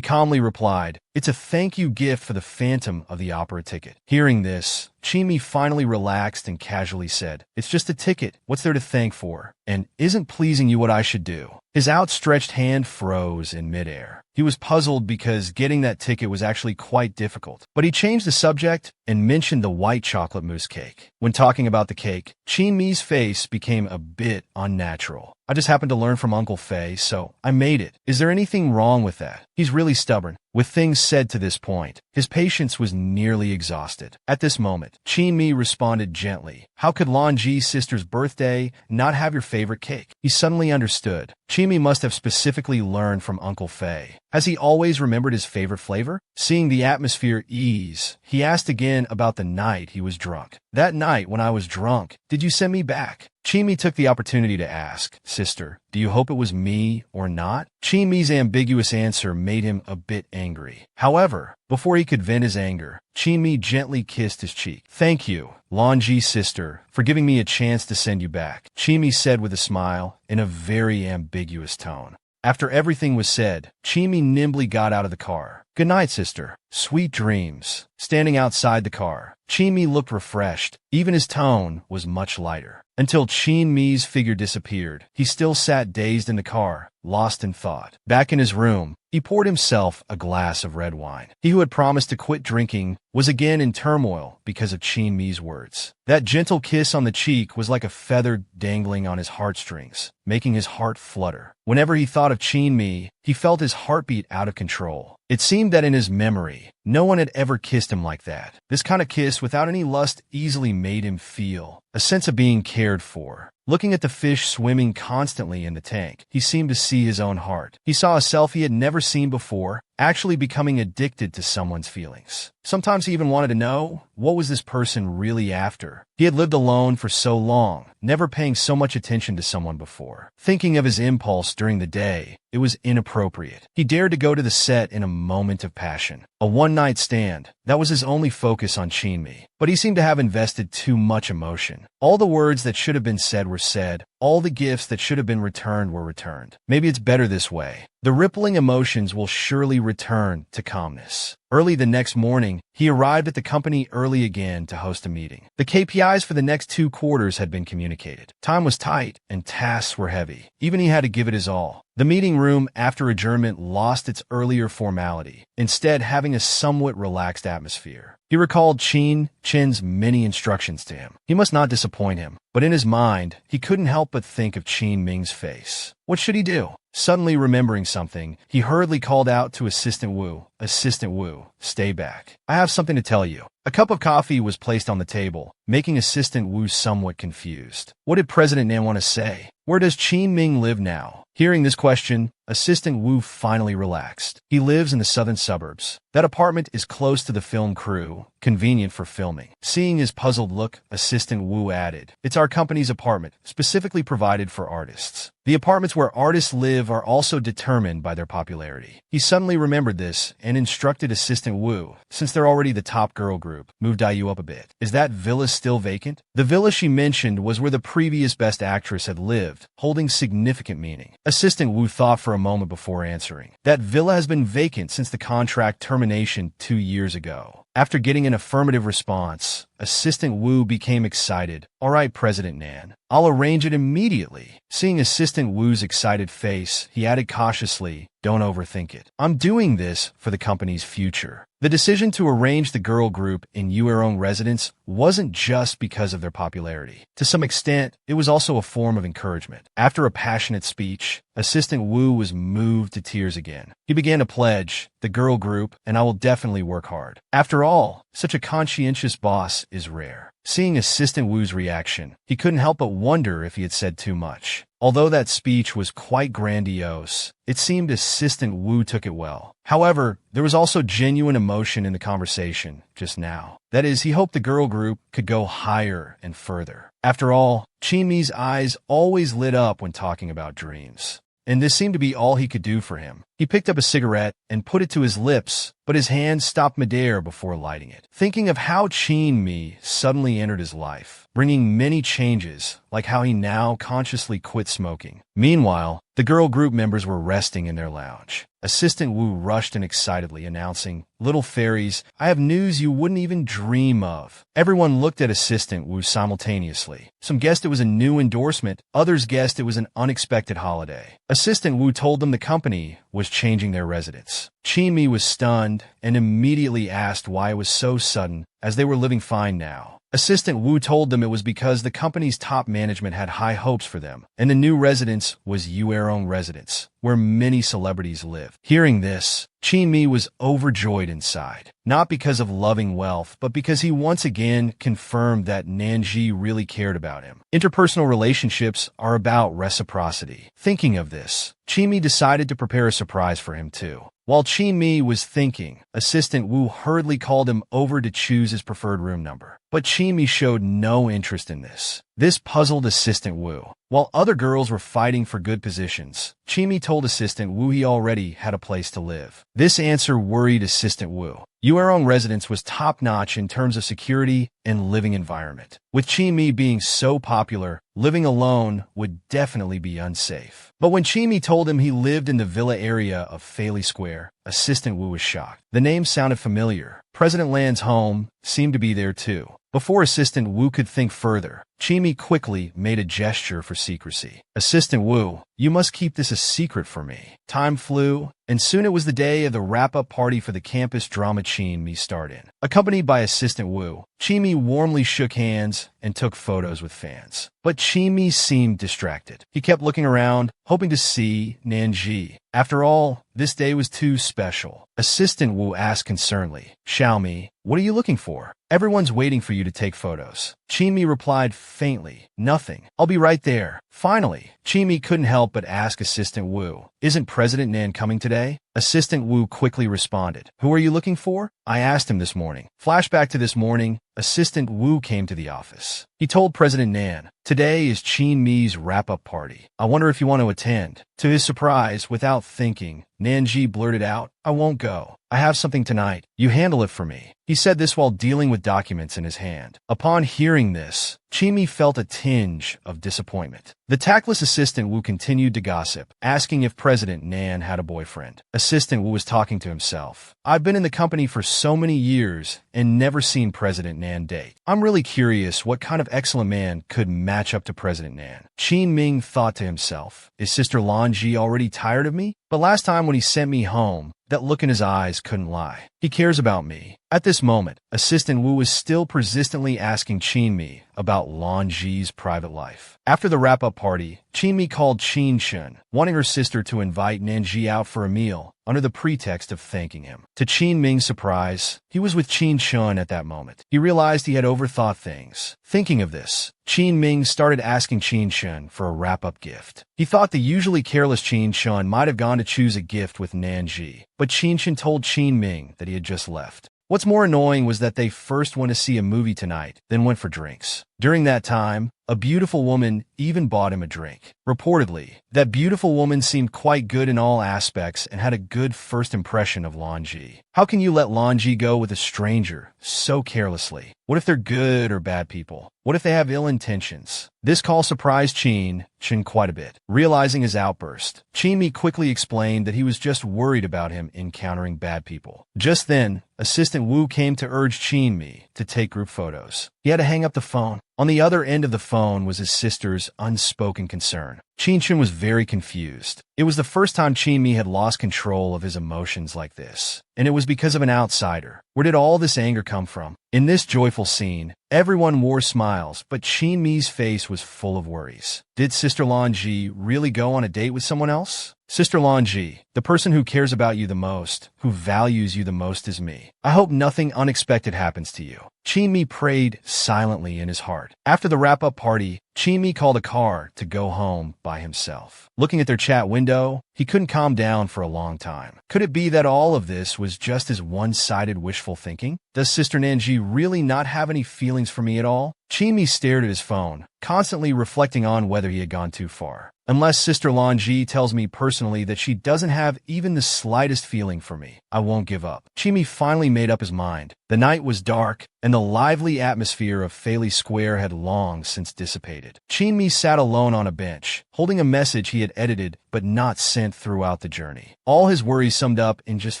calmly replied, it's a thank you gift for the Phantom of the Opera ticket. Hearing this, Chin-mi finally relaxed and casually said, it's just a ticket. What's there to thank for? And isn't pleasing you what I should do? His outstretched hand froze in midair. He was puzzled because getting that ticket was actually quite difficult. But he changed the subject and mentioned the white chocolate mousse cake. When talking about the cake, Chin-mi's face became a bit unnatural. I just happened to learn from Uncle Fei, so I made it. Is there anything wrong with that? He's really stubborn. With things said to this point, his patience was nearly exhausted. At this moment, Chin-mi responded gently. How could Lanji's sister's birthday not have your favorite cake? He suddenly understood. Chin-mi must have specifically learned from Uncle Fei. Has he always remembered his favorite flavor? Seeing the atmosphere ease, he asked again about the night he was drunk. That night when I was drunk, did you send me back? Chinmi took the opportunity to ask, Sister, do you hope it was me or not? Chinmi's ambiguous answer made him a bit angry. However, before he could vent his anger, Chinmi gently kissed his cheek. Thank you, Lonji's sister, for giving me a chance to send you back, Chinmi said with a smile in a very ambiguous tone. After everything was said, Chinmi nimbly got out of the car. Good night, sister. Sweet dreams. Standing outside the car, Chinmi looked refreshed. Even his tone was much lighter. Until Chinmi's figure disappeared, he still sat dazed in the car, lost in thought. Back in his room, he poured himself a glass of red wine. He who had promised to quit drinking was again in turmoil because of Chinmi's words. That gentle kiss on the cheek was like a feather dangling on his heartstrings, making his heart flutter. Whenever he thought of Chinmi, he felt his heartbeat out of control. It seemed that in his memory, no one had ever kissed him like that. This kind of kiss without any lust easily made him feel a sense of being cared for. Looking at the fish swimming constantly in the tank, he seemed to see his own heart. He saw a self he had never seen before, actually becoming addicted to someone's feelings. Sometimes he even wanted to know, what was this person really after? He had lived alone for so long, never paying so much attention to someone before. Thinking of his impulse during the day, it was inappropriate. He dared to go to the set in a moment of passion. A one-night stand, that was his only focus on Chinmi. But he seemed to have invested too much emotion. All the words that should have been said were said. All the gifts that should have been returned were returned. Maybe it's better this way. The rippling emotions will surely return to calmness. Early the next morning, he arrived at the company early again to host a meeting. The KPIs for the next 2 quarters had been communicated. Time was tight and tasks were heavy. Even he had to give it his all. The meeting room, after adjournment, lost its earlier formality, instead having a somewhat relaxed atmosphere. He recalled Chen's many instructions to him. He must not disappoint him, but in his mind, he couldn't help but think of Chen Ming's face. What should he do? Suddenly remembering something, he hurriedly called out to Assistant Wu, Assistant Wu, stay back. I have something to tell you. A cup of coffee was placed on the table, making Assistant Wu somewhat confused. What did President Nan want to say? Where does Chen Ming live now? Hearing this question, Assistant Wu finally relaxed. He lives in the southern suburbs. That apartment is close to the film crew, convenient for filming. Seeing his puzzled look, Assistant Wu added, it's our company's apartment, specifically provided for artists. The apartments where artists live are also determined by their popularity. He suddenly remembered this and instructed Assistant Wu, since they're already the top girl group, move Dayu up a bit. Is that villa still vacant? The villa she mentioned was where the previous best actress had lived, holding significant meaning. Assistant Wu thought for a moment before answering. That villa has been vacant since the contract termination 2 years ago. After getting an affirmative response, Assistant Wu became excited. All right, President Nan, I'll arrange it immediately. Seeing Assistant Wu's excited face, he added cautiously, don't overthink it. I'm doing this for the company's future. The decision to arrange the girl group in Yuerong residence wasn't just because of their popularity. To some extent, it was also a form of encouragement. After a passionate speech, Assistant Wu was moved to tears again. He began to pledge, the girl group, and I will definitely work hard. After all, such a conscientious boss is rare. Seeing Assistant Wu's reaction, he couldn't help but wonder if he had said too much. Although that speech was quite grandiose, it seemed Assistant Wu took it well. However, there was also genuine emotion in the conversation just now. That is, he hoped the girl group could go higher and further. After all, Chinmi's eyes always lit up when talking about dreams. And this seemed to be all he could do for him. He picked up a cigarette and put it to his lips, but his hand stopped midair before lighting it. Thinking of how Chinmi suddenly entered his life, bringing many changes, like how he now consciously quit smoking. Meanwhile, the girl group members were resting in their lounge. Assistant Wu rushed in excitedly, announcing, Little fairies, I have news you wouldn't even dream of. Everyone looked at Assistant Wu simultaneously. Some guessed it was a new endorsement, others guessed it was an unexpected holiday. Assistant Wu told them the company was changing their residence. Chinmi was stunned and immediately asked why it was so sudden, as they were living fine now. Assistant Wu told them it was because the company's top management had high hopes for them, and the new residence was Yuerong residence, where many celebrities live. Hearing this, Chin-mi was overjoyed inside, not because of loving wealth, but because he once again confirmed that Nanji really cared about him. Interpersonal relationships are about reciprocity. Thinking of this, Chin-mi decided to prepare a surprise for him too. While Chin-mi was thinking, Assistant Wu hurriedly called him over to choose his preferred room number. But Chin-mi showed no interest in this. This puzzled Assistant Wu. While other girls were fighting for good positions, Chin-mi told Assistant Wu he already had a place to live. This answer worried Assistant Wu. Yuerong residence was top-notch in terms of security and living environment. With Chin-mi being so popular, living alone would definitely be unsafe. But when Chin-mi told him he lived in the villa area of Fairley Square, Assistant Wu was shocked. The name sounded familiar. President Lan's home seemed to be there too. Before Assistant Wu could think further, Chin-mi quickly made a gesture for secrecy. Assistant Wu, you must keep this a secret for me. Time flew, and soon it was the day of the wrap-up party for the campus drama Chin-mi starred in. Accompanied by Assistant Wu, Chin-mi warmly shook hands and took photos with fans. But Chin-mi seemed distracted. He kept looking around, hoping to see Nanji. After all, this day was too special. Assistant Wu asked concernedly, Xiaomi, what are you looking for? Everyone's waiting for you to take photos. Chin-mi replied faintly, nothing. I'll be right there. Finally, Chin-mi couldn't help but ask Assistant Wu, isn't President Nan coming today? Assistant Wu quickly responded, who are you looking for? I asked him this morning. Flashback to this morning, Assistant Wu came to the office. He told President Nan, today is Chin-mi's wrap-up party. I wonder if you want to attend. To his surprise, without thinking, Nanji blurted out, I won't go. I have something tonight. You handle it for me. He said this while dealing with documents in his hand. Upon hearing this, Chin-mi felt a tinge of disappointment. The tactless Assistant Wu continued to gossip, asking if President Nan had a boyfriend. Assistant Wu was talking to himself. I've been in the company for so many years and never seen President Nan date. I'm really curious what kind of excellent man could match up to President Nan. Chin-ming thought to himself, is Sister Lanji already tired of me? But last time when he sent me home, that look in his eyes couldn't lie. He cares about me. At this moment, Assistant Wu was still persistently asking Chin-mi about Lanji's private life. After the wrap-up party, Chin-mi called Chin-shun, wanting her sister to invite Nanji out for a meal under the pretext of thanking him. To Chin-ming's surprise, he was with Chin-shun at that moment. He realized he had overthought things. Thinking of this, Chin-ming started asking Chin-shun for a wrap-up gift. He thought the usually careless Chin-shun might have gone to choose a gift with Nanji, but Chin-shun told Chin-ming that he had just left. What's more annoying was that they first went to see a movie tonight, then went for drinks. During that time, a beautiful woman even bought him a drink. Reportedly, that beautiful woman seemed quite good in all aspects and had a good first impression of Lanji. How can you let Lanji go with a stranger so carelessly? What if they're good or bad people? What if they have ill intentions? This call surprised Chin quite a bit. Realizing his outburst, Chin-mi quickly explained that he was just worried about him encountering bad people. Just then, Assistant Wu came to urge Chin-mi to take group photos. He had to hang up the phone. On the other end of the phone was his sister's unspoken concern. Chin was very confused. It was the first time Chin-mi had lost control of his emotions like this, and it was because of an outsider. Where did all this anger come from? In this joyful scene, everyone wore smiles, but Chin-mi's face was full of worries. Did Sister Lanji really go on a date with someone else? Sister Lanji, the person who cares about you the most, who values you the most is me. I hope nothing unexpected happens to you. Chin-mi prayed silently in his heart. After the wrap-up party, Chin-mi called a car to go home by himself. Looking at their chat window, he couldn't calm down for a long time. Could it be that all of this was just his one-sided wishful thinking? Does Sister Nanji really not have any feelings for me at all? Chin-mi stared at his phone, constantly reflecting on whether he had gone too far. Unless Sister Lanji tells me personally that she doesn't have even the slightest feeling for me, I won't give up. Chin-mi finally made up his mind. The night was dark, and the lively atmosphere of Fairley Square had long since dissipated. Chin-mi sat alone on a bench, holding a message he had edited but not sent throughout the journey. All his worries summed up in just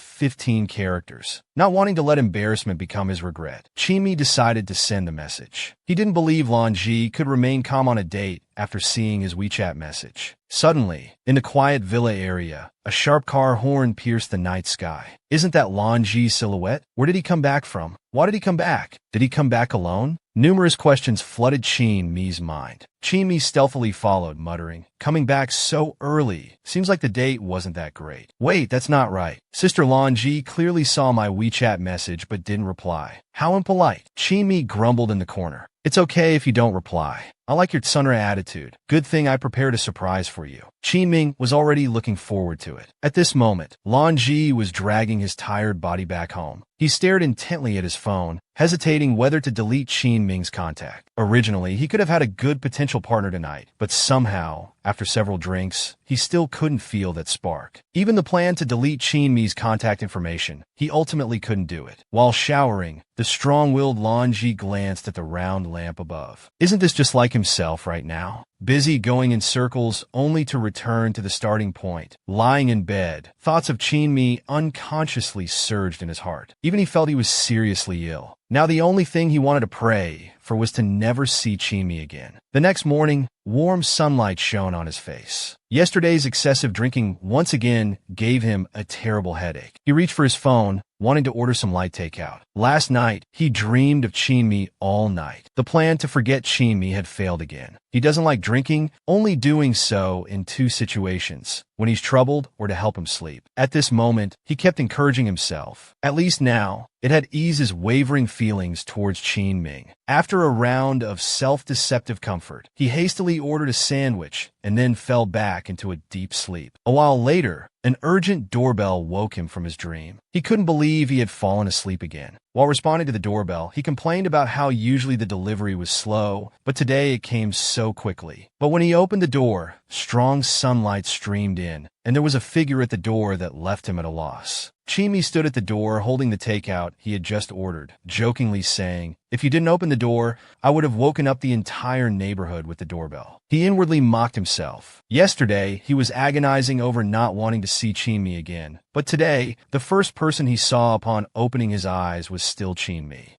15 characters. Not wanting to let embarrassment become his regret, Chin-mi decided to send the message. He didn't believe Lanji could remain calm on a date after seeing his WeChat message. Suddenly, in the quiet villa area, a sharp car horn pierced the night sky. Isn't that Lan Ji's silhouette? Where did he come back from? Why did he come back? Did he come back alone? Numerous questions flooded Qin Mi's mind. Qin Mi stealthily followed, muttering, "Coming back so early. Seems like the date wasn't that great. Wait, that's not right. Sister Lan Ji clearly saw my WeChat message but didn't reply. How impolite." Qin Mi grumbled in the corner. "It's okay if you don't reply. I like your Sunra attitude. Good thing I prepared a surprise for you." Qin Ming was already looking forward to it. At this moment, Lan Ji was dragging his tired body back home. He stared intently at his phone, hesitating whether to delete Qin Ming's contact. Originally, he could have had a good potential partner tonight, but somehow, after several drinks, he still couldn't feel that spark. Even the plan to delete Qin Mi's contact information, he ultimately couldn't do it. While showering, the strong-willed Lan Ji glanced at the round lamp above. Isn't this just like himself right now? Busy going in circles only to return to the starting point. Lying in bed, thoughts of Qin Mi unconsciously surged in his heart. Even he felt he was seriously ill. Now the only thing he wanted to pray for was to never see Qin Mi again. The next morning, warm sunlight shone on his face. Yesterday's excessive drinking once again gave him a terrible headache. He reached for his phone, wanting to order some light takeout. Last night, he dreamed of Qin Mi all night. The plan to forget Qin Mi had failed again. He doesn't like drinking, only doing so in two situations: when he's troubled or to help him sleep. At this moment, he kept encouraging himself. At least now, it had eased his wavering feelings towards Qin Ming. After a round of self-deceptive comfort, he hastily ordered a sandwich and then fell back into a deep sleep. A while later, an urgent doorbell woke him from his dream. He couldn't believe he had fallen asleep again. While responding to the doorbell, he complained about how usually the delivery was slow, but today it came so quickly. But when he opened the door, strong sunlight streamed in, and there was a figure at the door that left him at a loss. Qin Mi stood at the door holding the takeout he had just ordered, jokingly saying, "If you didn't open the door, I would have woken up the entire neighborhood with the doorbell." He inwardly mocked himself. Yesterday, he was agonizing over not wanting to see Qin Mi again, but today, the first person he saw upon opening his eyes was still Qin Mi.